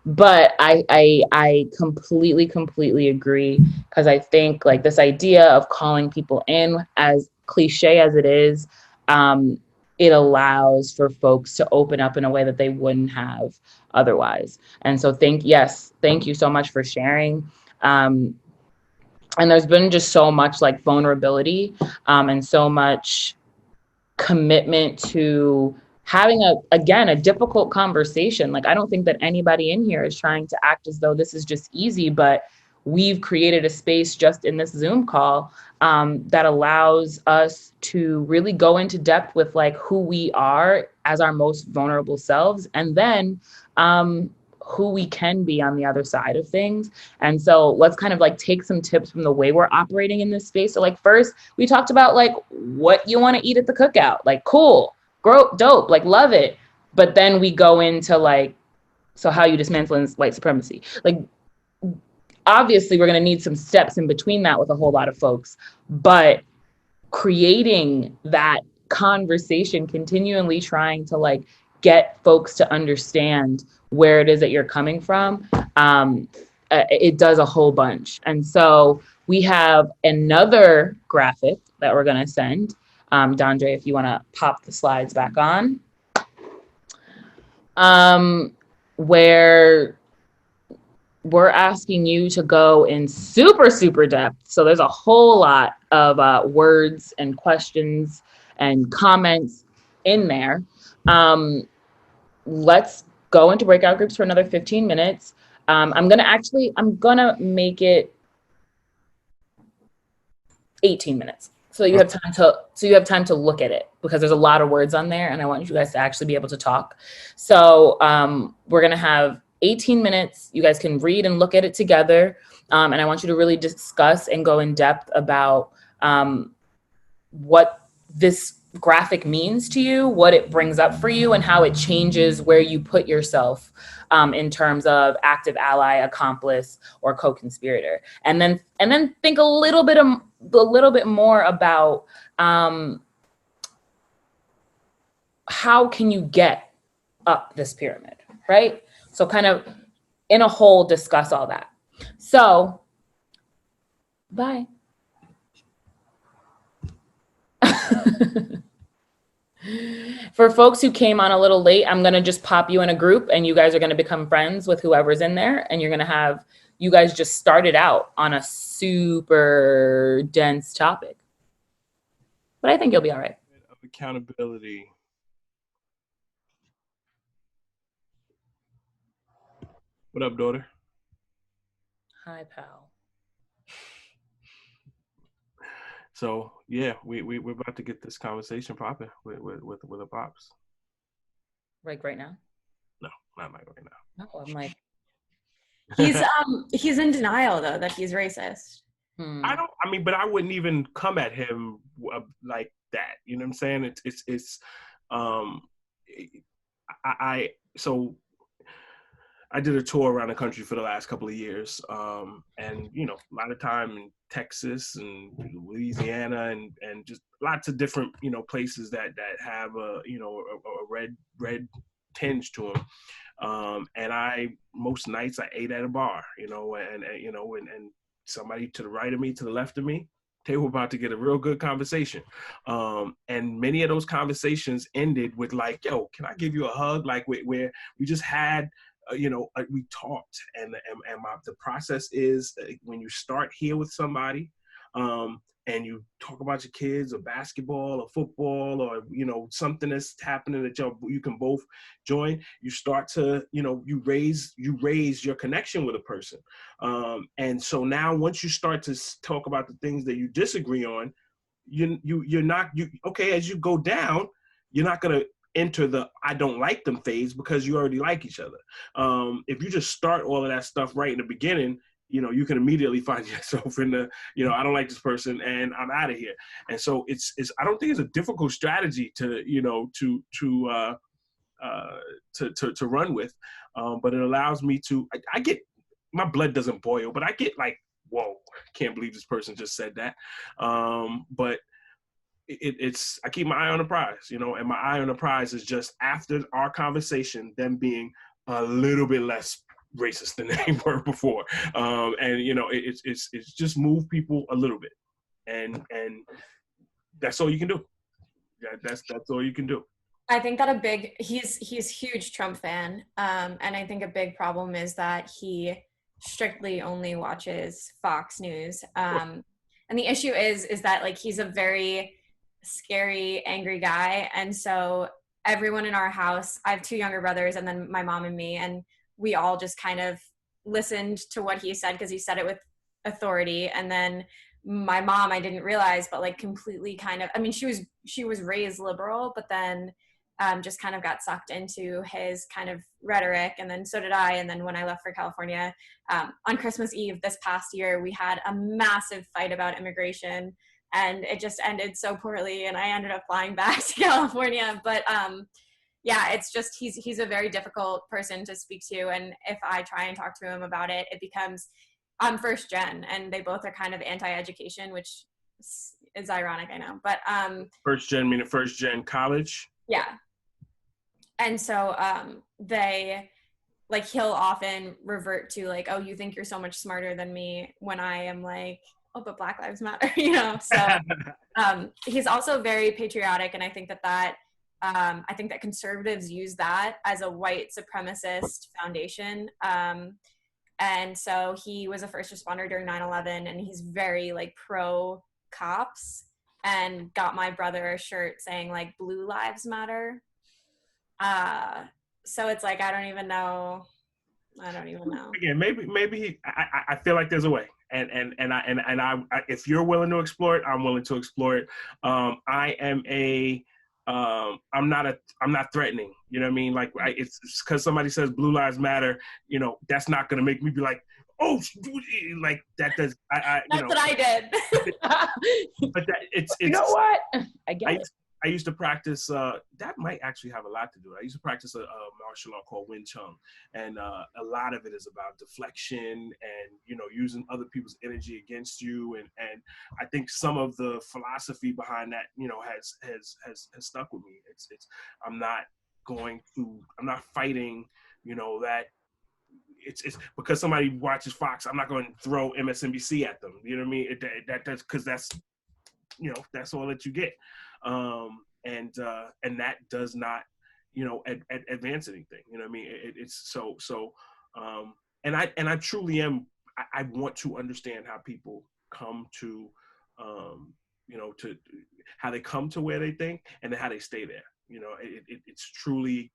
but I completely agree, because I think like this idea of calling people in, as cliche as it is, um, it allows for folks to open up in a way that they wouldn't have otherwise. And so thank you so much for sharing. And there's been just so much like vulnerability, and so much commitment to having a difficult conversation. Like I don't think that anybody in here is trying to act as though this is just easy, but we've created a space just in this Zoom call, that allows us to really go into depth with like who we are as our most vulnerable selves, and then who we can be on the other side of things. And so let's kind of like take some tips from the way we're operating in this space. So like first we talked about like what you want to eat at the cookout, like cool, dope, like love it. But then we go into like, so how you dismantle white supremacy. Like obviously we're going to need some steps in between that with a whole lot of folks, but creating that conversation, continually trying to like get folks to understand where it is that you're coming from, it does a whole bunch. And so we have another graphic that we're going to send. Dondre, if you want to pop the slides back on, where we're asking you to go in super depth. So there's a whole lot of words and questions and comments in there. Let's go into breakout groups for another 15 minutes. I'm gonna make it 18 minutes. So you have time to look at it, because there's a lot of words on there and I want you guys to actually be able to talk. So we're gonna have 18 minutes. You guys can read and look at it together. And I want you to really discuss and go in depth about what this graphic means to you, what it brings up for you, and how it changes where you put yourself in terms of active ally, accomplice, or co-conspirator. And then think a little bit more about how can you get up this pyramid, right? So kind of in a whole discuss all that. So bye. For folks who came on a little late, I'm going to just pop you in a group and you guys are going to become friends with whoever's in there. And you're going to have, you guys just started out on a super dense topic. But I think you'll be all right. Of accountability. What up, daughter? Hi, pal. So yeah, we're about to get this conversation popping with the pops. Like right now? No, not like right now. No, I'm like, he's in denial though that he's racist. But I wouldn't even come at him like that. You know what I'm saying? I did a tour around the country for the last couple of years, and a lot of time in Texas and Louisiana and just lots of different places that have a red tinge to them. And most nights I ate at a bar, and somebody to the right of me, to the left of me, they were about to get a real good conversation. And many of those conversations ended with like, yo, can I give you a hug? Like where we just had, we talked, and the process is when you start here with somebody, and you talk about your kids or basketball or football or something that's happening that you can both join. You start to you raise your connection with a person, and so now once you start to talk about the things that you disagree on, you're not as you go down, you're not gonna enter the I don't like them phase because you already like each other. If you just start all of that stuff right in the beginning, you can immediately find yourself in the, I don't like this person and I'm out of here. And so it's I don't think it's a difficult strategy to, to run with, but it allows me to. I get, my blood doesn't boil, but I get like, whoa, can't believe this person just said that. But it's I keep my eye on the prize, and my eye on the prize is just after our conversation, them being a little bit less racist than they were before, and it's just move people a little bit, and that's all you can do. That's all you can do. I think that he's huge Trump fan, and I think a big problem is that he strictly only watches Fox News, and the issue is that like he's a very scary, angry guy, and so everyone in our house, I have 2 younger brothers and then my mom and me, and we all just kind of listened to what he said because he said it with authority. And then my mom, I didn't realize, but like completely kind of, I mean, she was raised liberal, but then just kind of got sucked into his kind of rhetoric. And then so did I. And then when I left for California, on Christmas Eve this past year, we had a massive fight about immigration, and it just ended so poorly. And I ended up flying back to California. But yeah, it's just, he's a very difficult person to speak to. And if I try and talk to him about it, it becomes, I'm first gen, and they both are kind of anti-education, which is ironic, I know. But first gen meaning first gen college? Yeah. And so they, like, he'll often revert to like, oh, you think you're so much smarter than me, when I am like, oh, but Black Lives Matter, So he's also very patriotic, and I think that I think that conservatives use that as a white supremacist foundation. And so he was a first responder during 9/11, and he's very like pro cops, and got my brother a shirt saying like Blue Lives Matter. So it's like, I don't even know. Again, maybe I feel like there's a way, and I if you're willing to explore it, I'm willing to explore it. I am I'm not threatening. You know what I mean? Like, it's because somebody says Blue Lives Matter, that's not going to make me be like, oh, like that does. That's what I did. But it's you know what? I get it. I used to practice, that might actually have a lot to do with it. I used to practice a martial art called Wing Chun. And a lot of it is about deflection and, using other people's energy against you. And I think some of the philosophy behind that, has stuck with me. I'm not fighting, that it's because somebody watches Fox, I'm not going to throw MSNBC at them. You know what I mean? That's because that's all that you get. And that does not, advance anything. You know what I mean? It's so, and I truly am. I want to understand how people come to, to how they come to where they think, and then how they stay there. It's truly,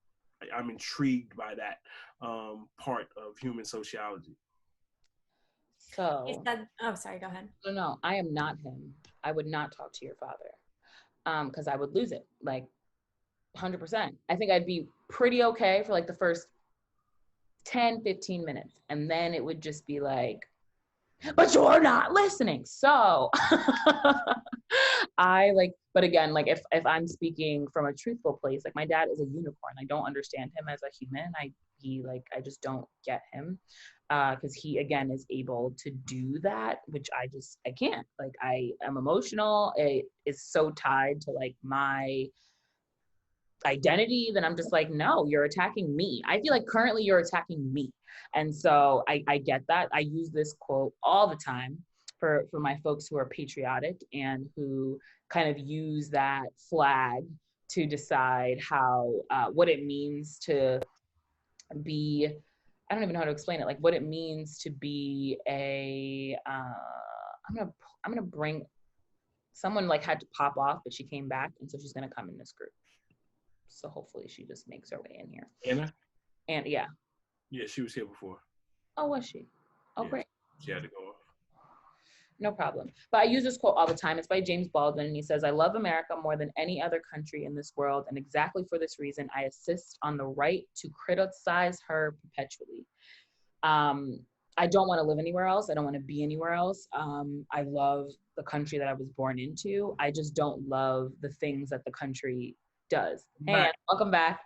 I'm intrigued by that part of human sociology. So He said, oh, sorry, go ahead. No, I am not him. I would not talk to your father, because I would lose it, like 100%. I think I'd be pretty okay for like the first 10, 15 minutes. And then it would just be like, but you're not listening. So but again, like if I'm speaking from a truthful place, like my dad is a unicorn. I don't understand him as a human. I just don't get him. Because he, again, is able to do that, which I can't. Like, I am emotional. It is so tied to, like, my identity that I'm just like, no, you're attacking me. I feel like currently you're attacking me. And so I get that. I use this quote all the time for my folks who are patriotic and who kind of use that flag to decide what it means to be, I don't even know how to explain it. Like what it means to be I'm gonna bring someone, like, had to pop off, but she came back, and so she's gonna come in this group. So hopefully she just makes her way in here. Anna? And yeah. Yeah, she was here before. Oh, was she? Oh, yeah, great. She had to go off. No problem. But I use this quote all the time. It's by James Baldwin, and he says, "I love America more than any other country in this world, and exactly for this reason, I insist on the right to criticize her perpetually." I I don't want to live anywhere else. I don't want to be anywhere else. I love the country that I was born into. I just don't love the things that the country does. Hey, welcome back.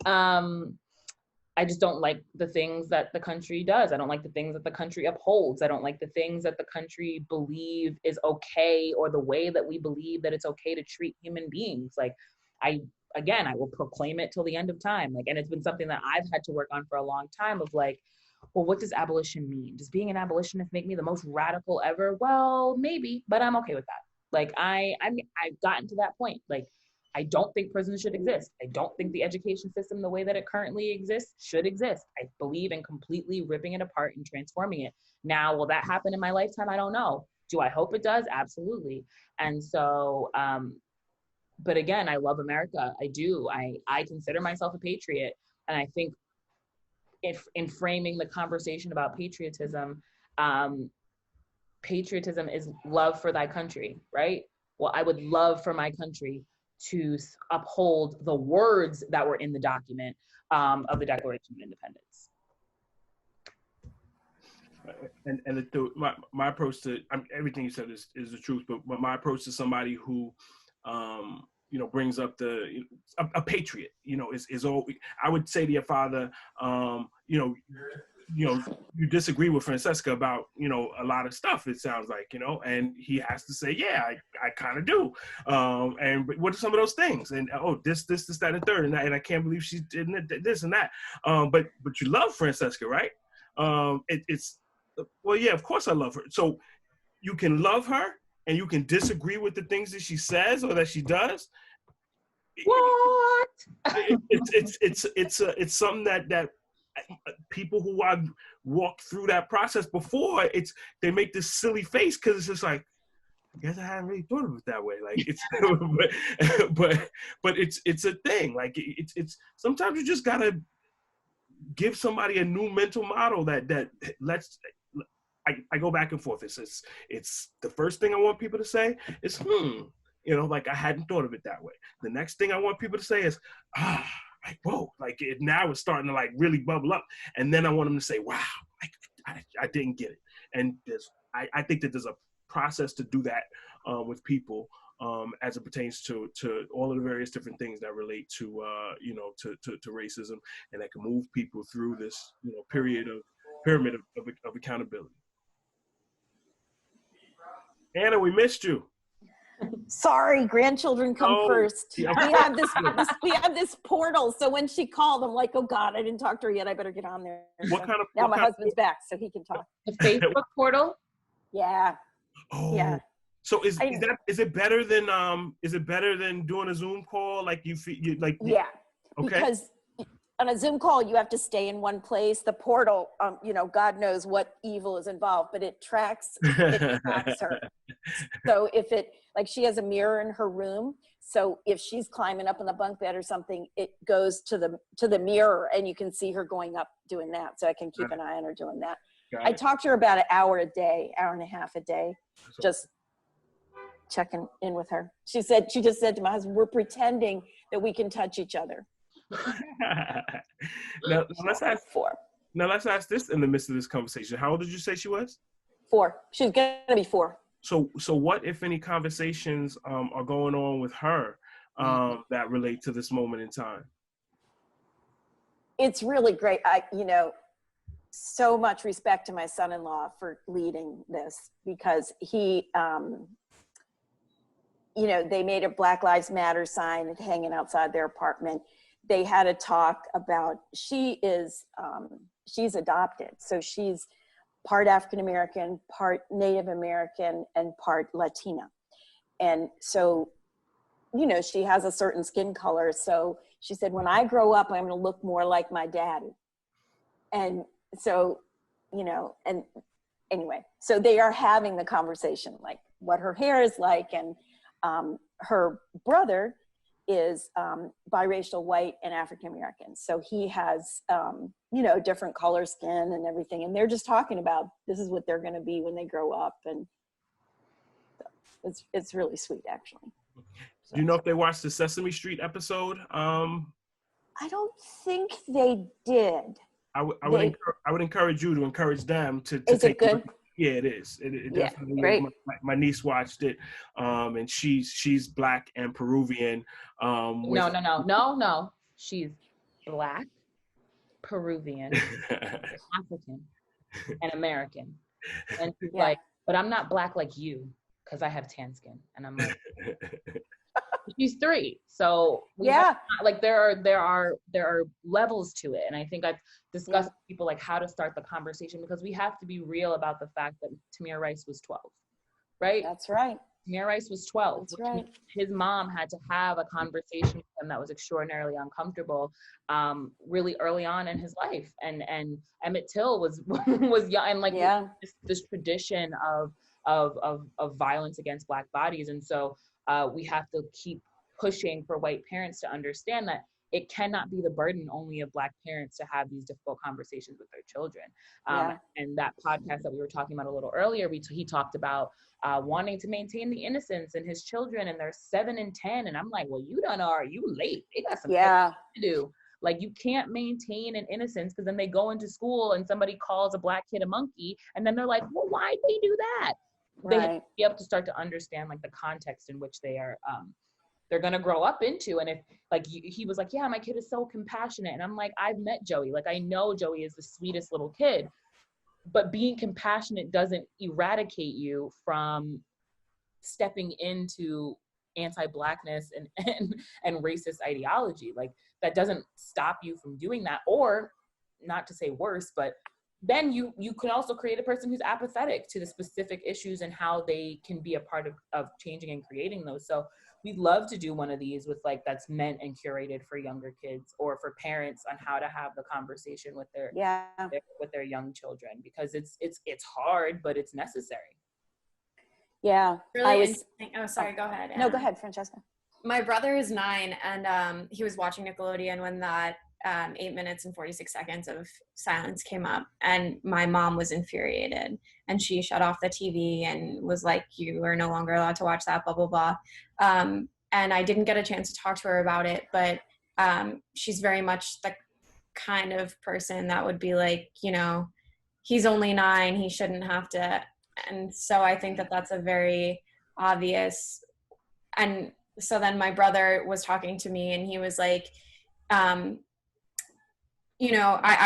I just don't like the things that the country does. I don't like the things that the country upholds. I don't like the things that the country believe is okay, or the way that we believe that it's okay to treat human beings. Like, I will proclaim it till the end of time. Like, and it's been something that I've had to work on for a long time of like, well, what does abolition mean? Does being an abolitionist make me the most radical ever? Well, maybe, but I'm okay with that. Like, I've gotten to that point. Like, I don't think prisons should exist. I don't think the education system, the way that it currently exists, should exist. I believe in completely ripping it apart and transforming it. Now, will that happen in my lifetime? I don't know. Do I hope it does? Absolutely. And so, but again, I love America. I do. I consider myself a patriot. And I think if in framing the conversation about patriotism, patriotism is love for thy country, right? Well, I would love for my country to uphold the words that were in the document of the Declaration of Independence. And my approach to everything you said is the truth, but my approach to somebody who brings up a patriot, is all. I would say to your father, you disagree with Francesca about, a lot of stuff, it sounds like, and he has to say, yeah, I kind of do. But what are some of those things? And, this, that, and third, and I can't believe she did this and that. But you love Francesca, right? Well, yeah, of course I love her. So you can love her and you can disagree with the things that she says or that she does. What? It's something that people who I've walked through that process before, they make this silly face because it's just like, I guess I hadn't really thought of it that way. Like it's, but it's a thing. Like it's sometimes you just gotta give somebody a new mental model that lets. I go back and forth. It's the first thing I want people to say is like I hadn't thought of it that way. The next thing I want people to say is like, whoa, like now it's starting to like really bubble up. And then I want them to say, wow, like I didn't get it. And I think that there's a process to do that with people as it pertains to all of the various different things that relate to racism, and that can move people through this pyramid of accountability. Anna, we missed you. Sorry, grandchildren come first. Yeah. We have this portal. So when she called, I'm like, oh God, I didn't talk to her yet. I better get on there. Now my husband's back, so he can talk. The Facebook portal? Yeah. Oh. Yeah. So is it better than doing a Zoom call? Like you like? Yeah. Okay. Because on a Zoom call, you have to stay in one place. The portal, God knows what evil is involved, but it tracks her. So she has a mirror in her room. So if she's climbing up on the bunk bed or something, it goes to the mirror and you can see her going up doing that. So I can keep an eye on her doing that. I talk to her about an hour and a half a day, just checking in with her. She just said to my husband, we're pretending that we can touch each other. Now let's ask this in the midst of this conversation. How old did you say she was? 4. She's gonna be 4. So what, if any, conversations are going on with her that relate to this moment in time? It's really great. So much respect to my son-in-law for leading this, because he, they made a Black Lives Matter sign hanging outside their apartment. They had a talk about, she's adopted. So she's part African-American, part Native American, and part Latina. And so, she has a certain skin color. So she said, when I grow up, I'm going to look more like my daddy. And so, and anyway, so they are having the conversation, like what her hair is like. And her brother is biracial, white and African-American. So he has, different color skin and everything. And they're just talking about, this is what they're going to be when they grow up. And it's really sweet, actually. So. Do you know if they watched the Sesame Street episode? I don't think they did. I They- would encourage you to encourage them to Is it take a good? look. Yeah, it is. It Yeah, definitely great. is. My niece watched it, and she's Black and Peruvian. No. She's Black, Peruvian, African, and American. And she's Yeah. like, but I'm not Black like you because I have tan skin. And I'm like, she's 3. So we have, like there are levels to it. And I think I've discussed with people like how to start the conversation, because we have to be real about the fact that Tamir Rice was 12, right? That's right. Tamir Rice was 12. That's right. His mom had to have a conversation with him that was extraordinarily uncomfortable, really early on in his life. And Emmett Till was young, and like this tradition of violence against Black bodies. And so we have to keep pushing for white parents to understand that it cannot be the burden only of Black parents to have these difficult conversations with their children. And that podcast that we were talking about a little earlier, he talked about wanting to maintain the innocence in his children, and they're 7 and 10. And I'm like, well, you late. They got some to do. Like, you can't maintain an innocence, because then they go into school and somebody calls a Black kid a monkey, and then they're like, well, why'd they do that? They have to be able to start to understand like the context in which they are they're going to grow up into. And if like he was like, yeah, my kid is so compassionate, and I'm like, I've met Joey, like I know Joey is the sweetest little kid, but being compassionate doesn't eradicate you from stepping into anti-Blackness and racist ideology. Like, that doesn't stop you from doing that, or not to say worse, but then you can also create a person who's apathetic to the specific issues and how they can be a part of changing and creating those. So we'd love to do one of these with like that's meant and curated for younger kids or for parents on how to have the conversation with their young children, because it's hard, but it's necessary. Yeah. Really interesting. Oh, sorry. Go ahead. No, go ahead, Francesca. My brother is 9, and he was watching Nickelodeon when that 8 minutes and 46 seconds of silence came up, and my mom was infuriated, and she shut off the TV and was like, you are no longer allowed to watch that, blah, blah, blah. And I didn't get a chance to talk to her about it, but she's very much the kind of person that would be like, he's only 9, he shouldn't have to. And so I think that that's a very obvious. And so then my brother was talking to me, and he was like, I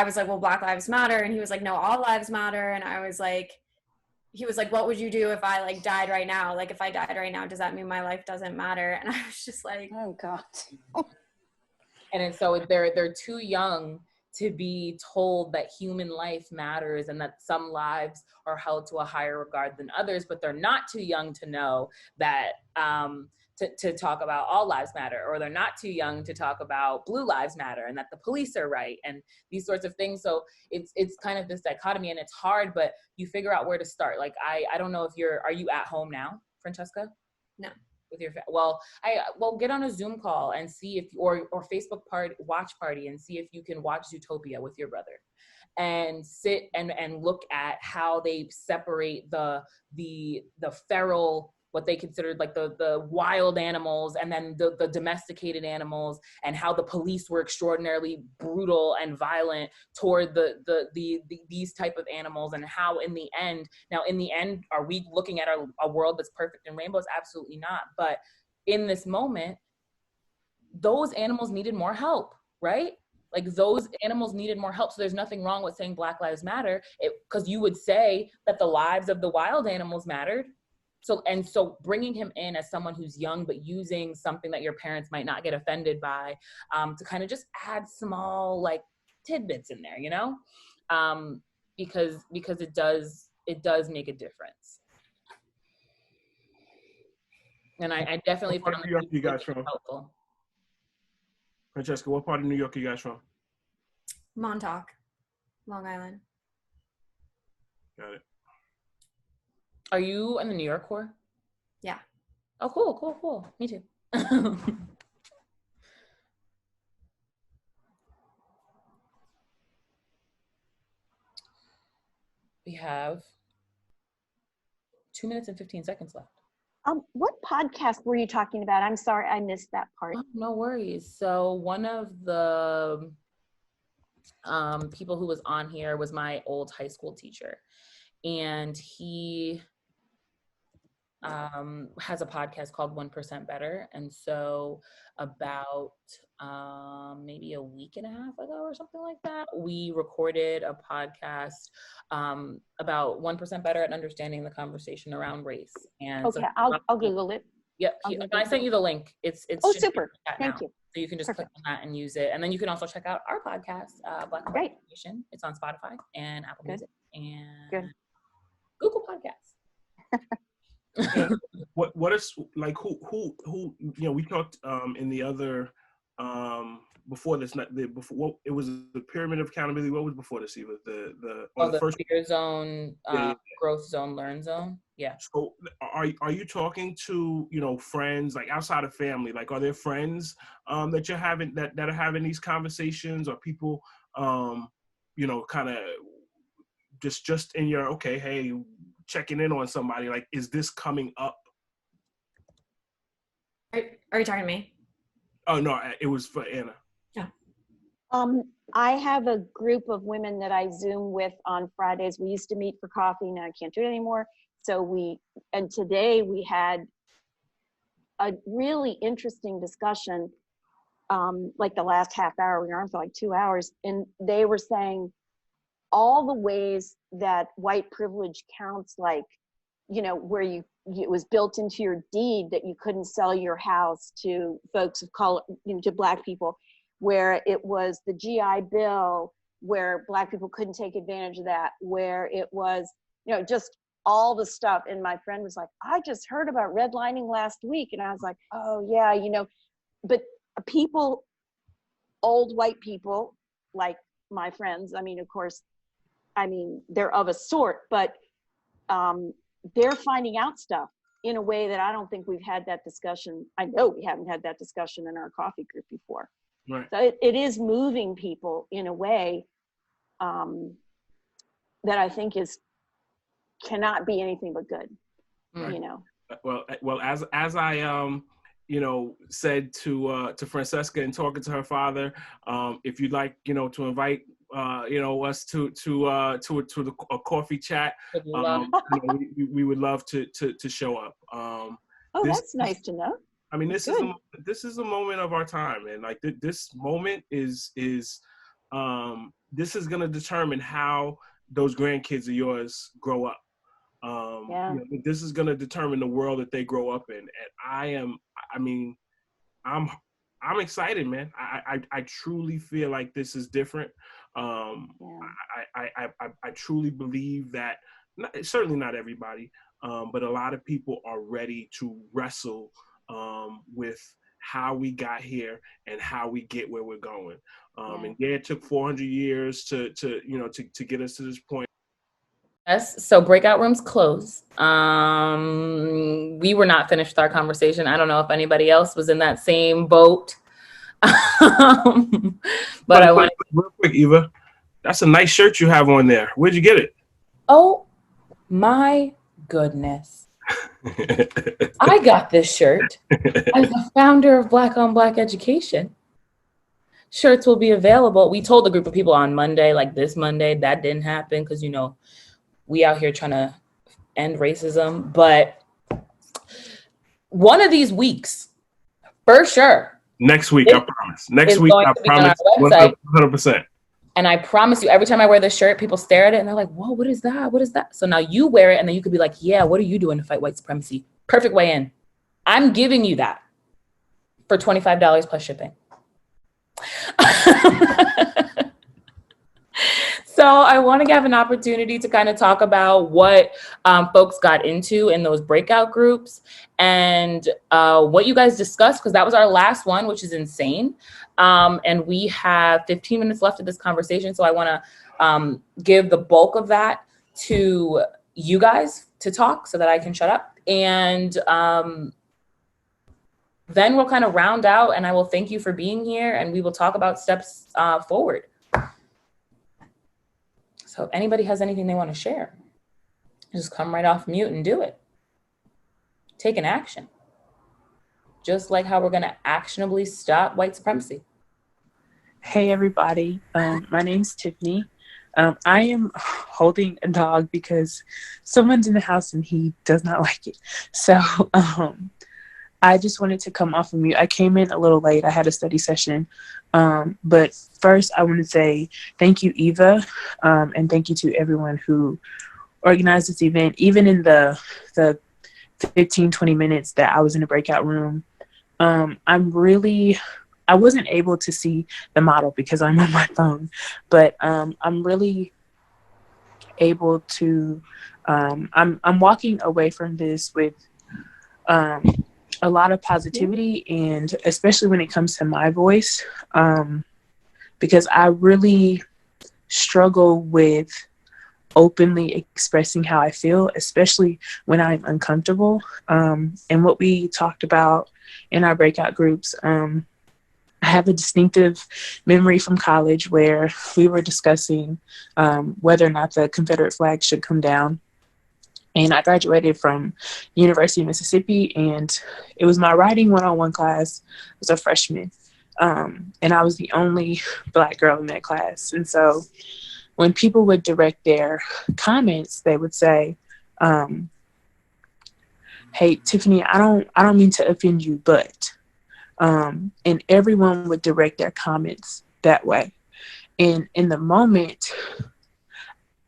was like, well, Black Lives Matter. And he was like, no, all lives matter. And he was like, what would you do if I like died right now? Like, if I died right now, does that mean my life doesn't matter? And I was just like, oh God. And so they're too young to be told that human life matters and that some lives are held to a higher regard than others, but they're not too young to know that to talk about all lives matter, or they're not too young to talk about blue lives matter and that the police are right and these sorts of things. So it's kind of this dichotomy, and it's hard, but you figure out where to start. Like, I don't know if are you at home now, Francesca? No. With your get on a Zoom call and see if or Facebook watch party and see if you can watch Zootopia with your brother and sit and look at how they separate the feral, what they considered like the wild animals, and then the domesticated animals, and how the police were extraordinarily brutal and violent toward these type of animals, and how in the end, are we looking at a world that's perfect and rainbows? Absolutely not. But in this moment, those animals needed more help, right? Like, those animals needed more help. So there's nothing wrong with saying Black Lives Matter, because you would say that the lives of the wild animals mattered. So bringing him in as someone who's young, but using something that your parents might not get offended by, to kind of just add small like tidbits in there, because it does make a difference. And I definitely found New York you guys from? Helpful. Francesca, what part of New York are you guys from? Montauk, Long Island. Got it. Are you in the New York Corps? Yeah. Oh, cool. Me too. We have 2 minutes and 15 seconds left. What podcast were you talking about? I'm sorry, I missed that part. Oh, no worries. So one of the people who was on here was my old high school teacher. And he has a podcast called 1% Better. And so about maybe a week and a half ago or something like that, we recorded a podcast about 1% Better at understanding the conversation around race. And Okay, so I'll Google it. Yep. I sent you the link. It's Oh, just super. Thank now. you. So you can just click Perfect. on that and use it. And then you can also check out our podcast, Black and White Great. Education. It's on Spotify and Apple Good. Music and Good. Google Podcasts. What is like who we talked in the other before this, not the before, what it was, the pyramid of accountability. What was before this? Even the first fear zone, Yeah. growth zone, learn zone. Yeah. So are you talking to friends, like outside of family? Like, are there friends that you're having that are having these conversations, or people kind of just in your hey, checking in on somebody? Like, is this coming up? Are you talking to me? Oh no, it was for Anna. Yeah. I have a group of women that I Zoom with on Fridays. We used to meet for coffee. Now I can't do it anymore. So today we had a really interesting discussion, like the last half hour. We were on for like 2 hours, and they were saying all the ways that white privilege counts, like, where it was built into your deed that you couldn't sell your house to folks of color, to Black people, where it was the GI Bill, where Black people couldn't take advantage of that, where it was, just all the stuff. And my friend was like, I just heard about redlining last week. And I was like, oh yeah, but people, old white people, like my friends, of course, they're of a sort, but they're finding out stuff in a way that I don't think we've had that discussion. I know we haven't had that discussion in our coffee group before. Right. So it is moving people in a way that I think cannot be anything but good. Right. Well, as I said to Francesca in talking to her father, if you'd like to invite us to a coffee chat, we would love to show up. That's nice to know. This is a moment of our time, and like this moment is this is going to determine how those grandkids of yours grow up. This is going to determine the world that they grow up in, and I'm excited, man. I truly feel like this is different. I truly believe that certainly not everybody, but a lot of people are ready to wrestle with how we got here and how we get where we're going. And it took 400 years to get us to this point. Yes, so breakout rooms closed. We were not finished with our conversation. I don't know if anybody else was in that same boat. But I want real quick, Eva, that's a nice shirt you have on there. Where'd you get it? Oh my goodness. I got this shirt as the founder of Black on Black Education. Shirts will be available. We told a group of people on Monday, like this Monday. That didn't happen because, we out here trying to end racism. But one of these weeks, for sure. Next week, I promise. Next week, I promise. 100%. And I promise you, every time I wear this shirt, people stare at it and they're like, whoa, what is that? What is that? So now you wear it and then you could be like, yeah, what are you doing to fight white supremacy? Perfect way in. I'm giving you that for $25 plus shipping. So I want to have an opportunity to kind of talk about what folks got into in those breakout groups and what you guys discussed, because that was our last one, which is insane. And we have 15 minutes left of this conversation. So I want to give the bulk of that to you guys to talk so that I can shut up. And then we'll kind of round out, and I will thank you for being here, and we will talk about steps forward. So if anybody has anything they want to share, just come right off mute and do it. Take an action. Just like how we're going to actionably stop white supremacy. Hey everybody, my name's Tiffany. I am holding a dog because someone's in the house and he does not like it. So I just wanted to come off of mute. I came in a little late. I had a study session. But first I want to say thank you, Eva, and thank you to everyone who organized this event. Even in the 15, 20 minutes that I was in the breakout room, I wasn't able to see the model because I'm on my phone, but I'm really able to, I'm walking away from this with a lot of positivity, and especially when it comes to my voice, because I really struggle with openly expressing how I feel, especially when I'm uncomfortable. And what we talked about in our breakout groups, I have a distinctive memory from college where we were discussing whether or not the Confederate flag should come down. And I graduated from University of Mississippi, and it was my writing one-on-one class. I was a freshman, and I was the only Black girl in that class. And so when people would direct their comments, they would say, "Hey, Tiffany, I don't mean to offend you, but," and everyone would direct their comments that way. And in the moment,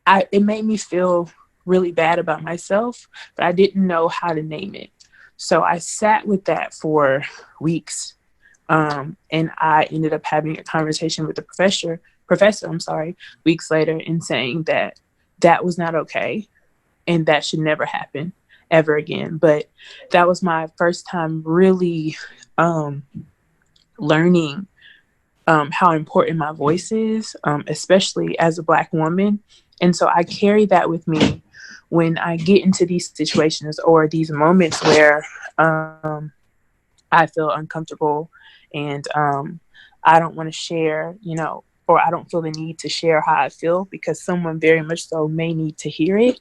it made me feel really bad about myself, but I didn't know how to name it. So I sat with that for weeks. And I ended up having a conversation with the professor, weeks later, and saying that that was not okay and that should never happen ever again. But that was my first time really learning how important my voice is, especially as a Black woman. And so I carry that with me when I get into these situations or these moments where I feel uncomfortable and I don't want to share, or I don't feel the need to share how I feel because someone very much so may need to hear it.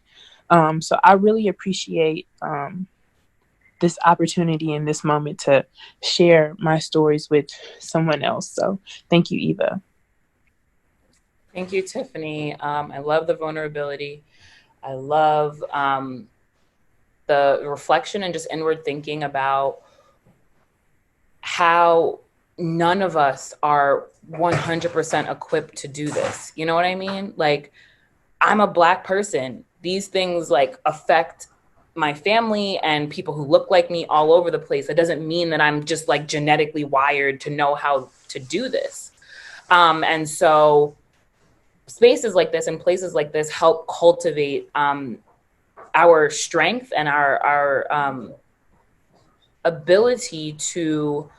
So I really appreciate this opportunity in this moment to share my stories with someone else. So thank you, Eva. Thank you, Tiffany. I love the vulnerability. I love the reflection and just inward thinking about how none of us are 100% equipped to do this. You know what I mean? Like, I'm a Black person. These things like affect my family and people who look like me all over the place. It doesn't mean that I'm just like genetically wired to know how to do this. And so spaces like this and places like this help cultivate our strength and our ability to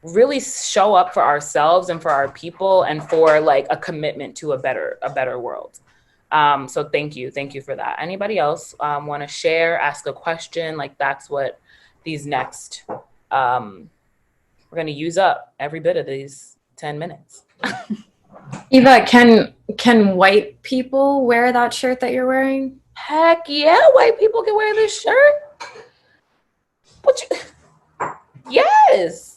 really show up for ourselves and for our people and for like a commitment to a better world. So thank you for that. Anybody else want to share, ask a question? Like that's what these next we're going to use up every bit of these 10 minutes. Eva, can white people wear that shirt that you're wearing? Heck yeah, white people can wear this shirt. Yes.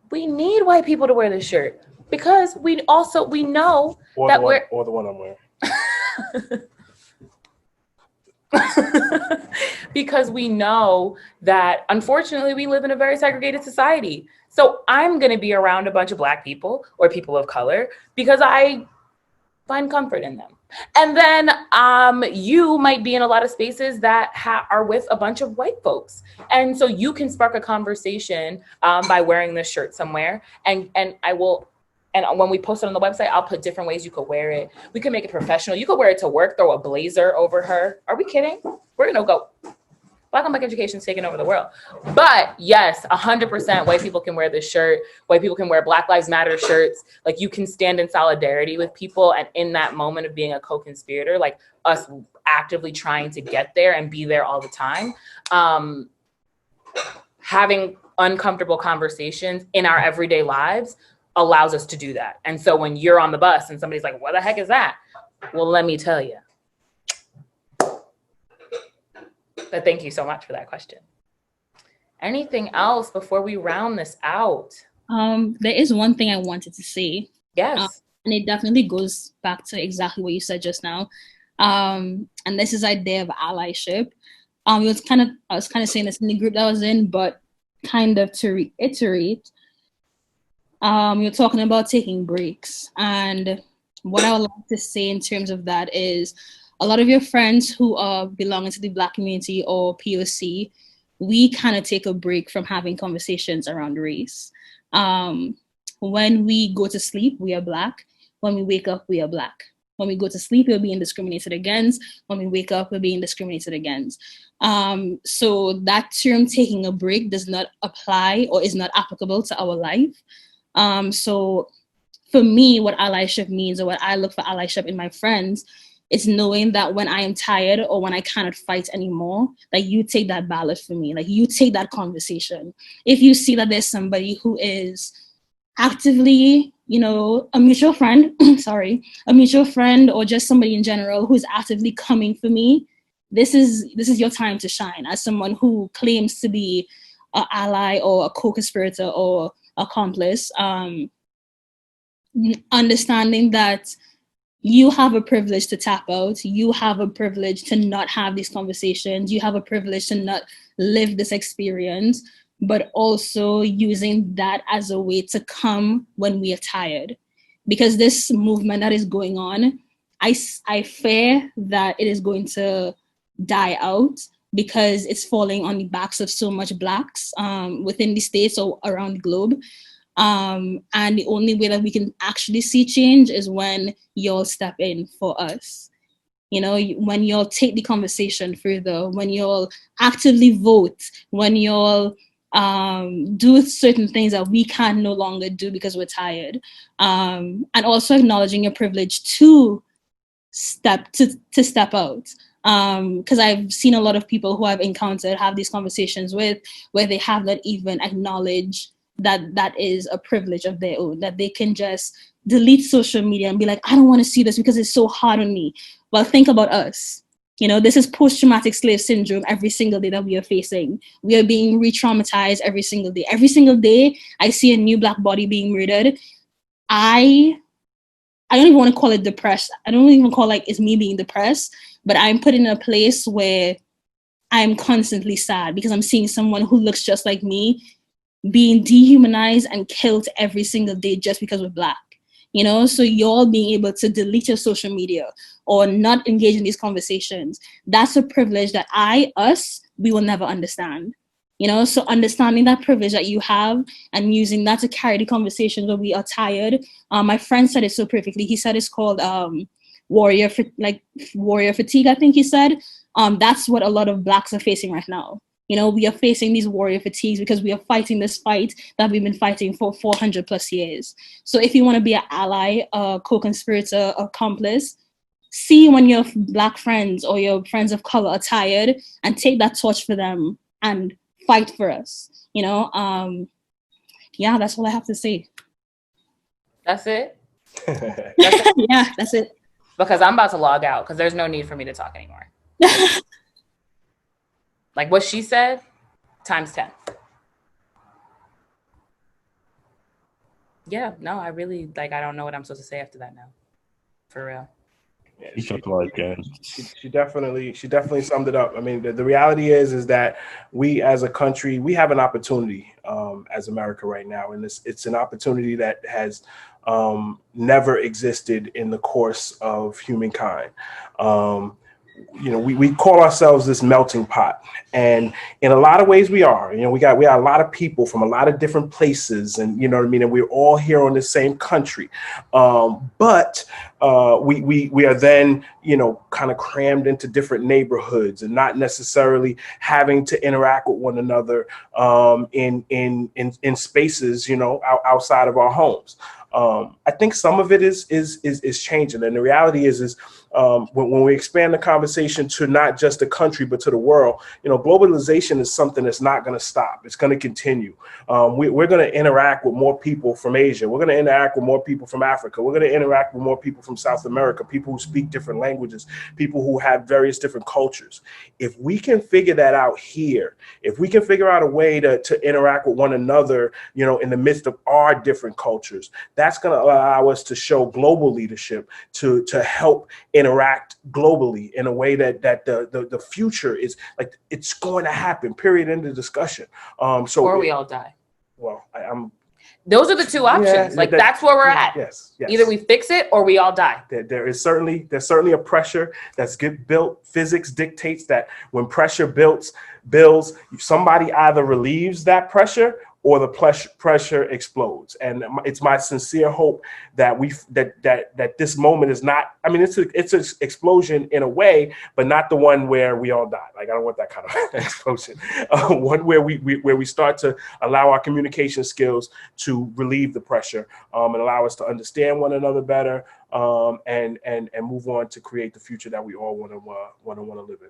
We need white people to wear this shirt because we know that we're or the one I'm wearing. because we know that unfortunately we live in a very segregated society. So I'm going to be around a bunch of Black people or people of color because I find comfort in them. And then you might be in a lot of spaces that are with a bunch of white folks. And so you can spark a conversation by wearing this shirt somewhere. And I will, and when we post it on the website, I'll put different ways you could wear it. We can make it professional. You could wear it to work, throw a blazer over her. Are we kidding? We're going to go. Black on Black education is taking over the world. But yes, 100% white people can wear this shirt. White people can wear Black Lives Matter shirts. Like you can stand in solidarity with people. And in that moment of being a co-conspirator, like us actively trying to get there and be there all the time, having uncomfortable conversations in our everyday lives allows us to do that. And so when you're on the bus and somebody's like, what the heck is that? Well, let me tell you. But thank you so much for that question. Anything else before we round this out? There is one thing I wanted to say. Yes. And it definitely goes back to exactly what you said just now. And this is idea of allyship. I was kind of saying this in the group that I was in, but kind of to reiterate, you're talking about taking breaks. And what I would like to say in terms of that is a lot of your friends who are belonging to the Black community or POC, we kind of take a break from having conversations around race. When we go to sleep, we are Black. When we wake up, we are Black. When we go to sleep, we're being discriminated against. When we wake up, we're being discriminated against. So that term taking a break does not apply or is not applicable to our life. So for me, what allyship means, or what I look for allyship in my friends, is knowing that when I am tired or when I cannot fight anymore, that you take that ballot for me, like you take that conversation. If you see that there's somebody who is actively, a mutual friend, a mutual friend, or just somebody in general who's actively coming for me, this is your time to shine as someone who claims to be an ally or a co-conspirator or accomplice. Understanding that you have a privilege to tap out, you have a privilege to not have these conversations, you have a privilege to not live this experience, but also using that as a way to come when we are tired. Because this movement that is going on, I fear that it is going to die out because it's falling on the backs of so much Blacks within the States or around the globe. And the only way that we can actually see change is when y'all step in for us. When y'all take the conversation further, when y'all actively vote, when y'all do certain things that we can no longer do because we're tired. And also acknowledging your privilege to step out. Because I've seen a lot of people who I've encountered have these conversations with where they have not even acknowledged that is a privilege of their own, that they can just delete social media and be like, I don't want to see this because it's so hard on me. Well, think about us. This is post-traumatic slave syndrome every single day that we are facing. We are being re-traumatized every single day. Every single day I see a new Black body being murdered. I don't even want to call it depressed. I don't even call it's me being depressed, but I'm put in a place where I'm constantly sad because I'm seeing someone who looks just like me being dehumanized and killed every single day just because we're Black. So y'all being able to delete your social media or not engage in these conversations, that's a privilege that we will never understand. So understanding that privilege that you have and using that to carry the conversations when we are tired. My friend said it so perfectly. He said it's called warrior fatigue, I think he said. That's what a lot of Blacks are facing right now. We are facing these warrior fatigues because we are fighting this fight that we've been fighting for 400 plus years. So if you want to be an ally, a co-conspirator, accomplice, see when your Black friends or your friends of color are tired and take that torch for them and fight for us. Yeah, that's all I have to say. That's it? Yeah, that's it. Because I'm about to log out because there's no need for me to talk anymore. Like what she said, times 10. Yeah, no, I really, I don't know what I'm supposed to say after that now. For real. Yeah, she definitely summed it up. I mean, the reality is that we as a country, we have an opportunity as America right now. And it's an opportunity that has never existed in the course of humankind. We call ourselves this melting pot, and in a lot of ways we are. We got a lot of people from a lot of different places, and you know what I mean. And we're all here on the same country, but we are then kind of crammed into different neighborhoods and not necessarily having to interact with one another in spaces outside of our homes. I think some of it is changing, and the reality is when we expand the conversation to not just the country, but to the world, globalization is something that's not going to stop. It's going to continue. We're going to interact with more people from Asia. We're going to interact with more people from Africa. We're going to interact with more people from South America, people who speak different languages, people who have various different cultures. If we can figure that out here, if we can figure out a way to interact with one another, in the midst of our different cultures, that's going to allow us to show global leadership, to help interact globally in a way that the future is like, it's going to happen, period, end of discussion. Or we all die. Well, I'm. Those are the two options. That's where we're at. Yes. Either we fix it or we all die. There's certainly a pressure that's built. Physics dictates that when pressure builds, somebody either relieves that pressure or the pressure explodes. And it's my sincere hope that that this moment is not, it's an explosion in a way, but not the one where we all die. Like, I don't want that kind of explosion. One where we start to allow our communication skills to relieve the pressure, and allow us to understand one another better, and move on to create the future that we all want to live in.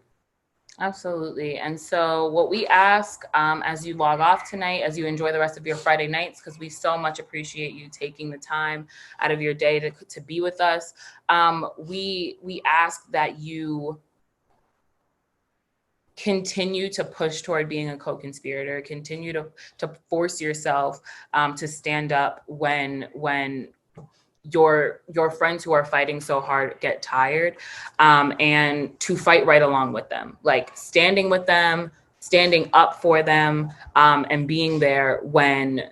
Absolutely. And so what we ask, as you log off tonight, as you enjoy the rest of your Friday nights, because we so much appreciate you taking the time out of your day to be with us, we ask that you continue to push toward being a co-conspirator, continue to force yourself to stand up when your friends who are fighting so hard get tired, and to fight right along with them, like standing with them, standing up for them, and being there when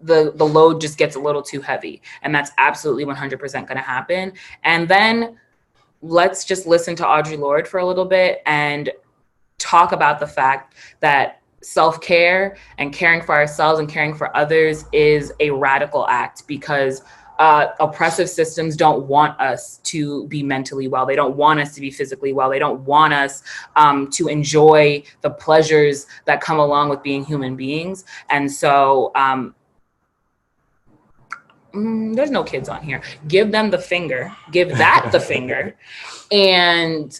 the load just gets a little too heavy. And that's absolutely 100% going to happen. And then let's just listen to Audre Lorde for a little bit and talk about the fact that self-care and caring for ourselves and caring for others is a radical act, because oppressive systems don't want us to be mentally well. They don't want us to be physically well. They don't want us to enjoy the pleasures that come along with being human beings. And so there's no kids on here. Give them the finger. Give that the finger. And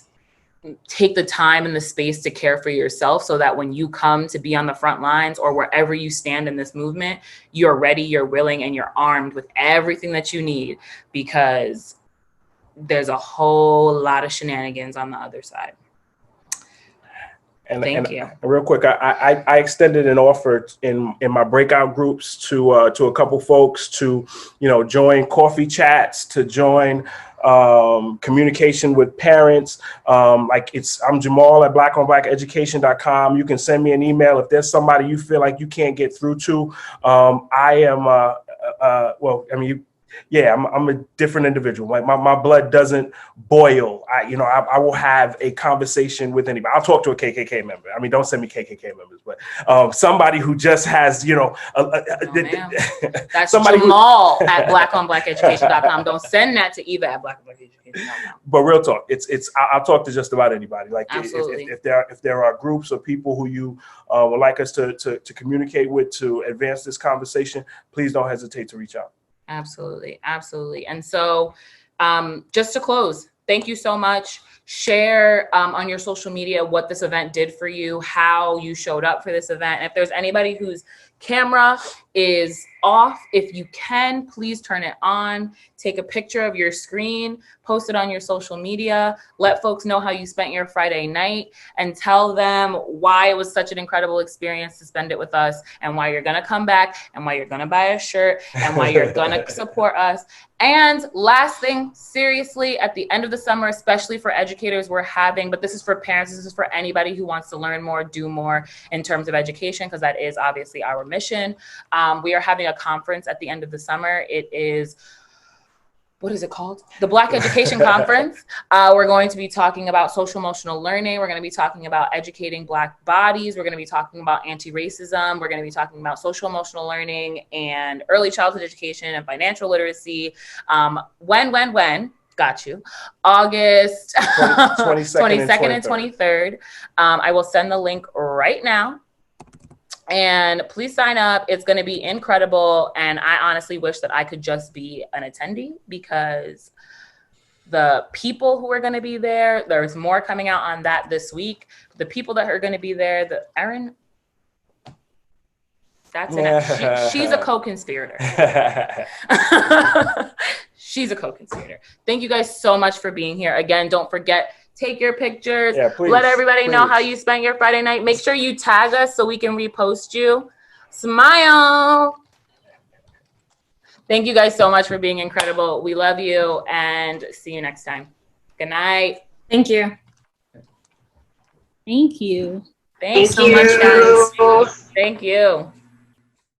take the time and the space to care for yourself, so that when you come to be on the front lines or wherever you stand in this movement, you're ready, you're willing, and you're armed with everything that you need, because there's a whole lot of shenanigans on the other side. Thank you. Real quick, I extended an offer in my breakout groups to a couple folks to, join coffee chats, to join communication with parents. I'm Jamal at blackonblackeducation.com. You can send me an email if there's somebody you feel like you can't get through to. I am I'm a different individual. Like my blood doesn't boil. I will have a conversation with anybody. I'll talk to a KKK member. Don't send me KKK members, but somebody who just has, that's somebody Jamal at blackonblackeducation.com. Don't send that to Eva at blackonblackeducation.com. But real talk, I'll talk to just about anybody. Like, absolutely. If there are groups or people who you would like us to communicate with to advance this conversation, please don't hesitate to reach out. Absolutely. Absolutely. And so just to close, thank you so much. Share on your social media what this event did for you, how you showed up for this event. If there's anybody whose camera is off, if you can, please turn it on. Take a picture of your screen, post it on your social media, let folks know how you spent your Friday night, and tell them why it was such an incredible experience to spend it with us, and why you're going to come back, and why you're going to buy a shirt, and why you're going to support us. And last thing, seriously, at the end of the summer, especially for educators, we're having, but this is for parents, this is for anybody who wants to learn more, do more in terms of education, because that is obviously our mission. We are having a conference at the end of the summer. It is, what is it called? The Black Education Conference. We're going to be talking about social emotional learning. We're going to be talking about educating Black bodies. We're going to be talking about anti-racism. We're going to be talking about social emotional learning and early childhood education and financial literacy. When? Got you. August 22nd and 23rd. I will send the link right now. And please sign up. It's going to be incredible. And I honestly wish that I could just be an attendee, because the people who are going to be there. There's more coming out on that this week. The people that are going to be there, Erin, she's a co-conspirator. She's a co-conspirator. Thank you guys so much for being here. Again, don't forget, take your pictures. Yeah, please, let everybody know how you spent your Friday night. Make sure you tag us so we can repost you. Smile. Thank you guys so much for being incredible. We love you and see you next time. Good night. Thank you. Thank you. Thanks so much, guys. Thank you.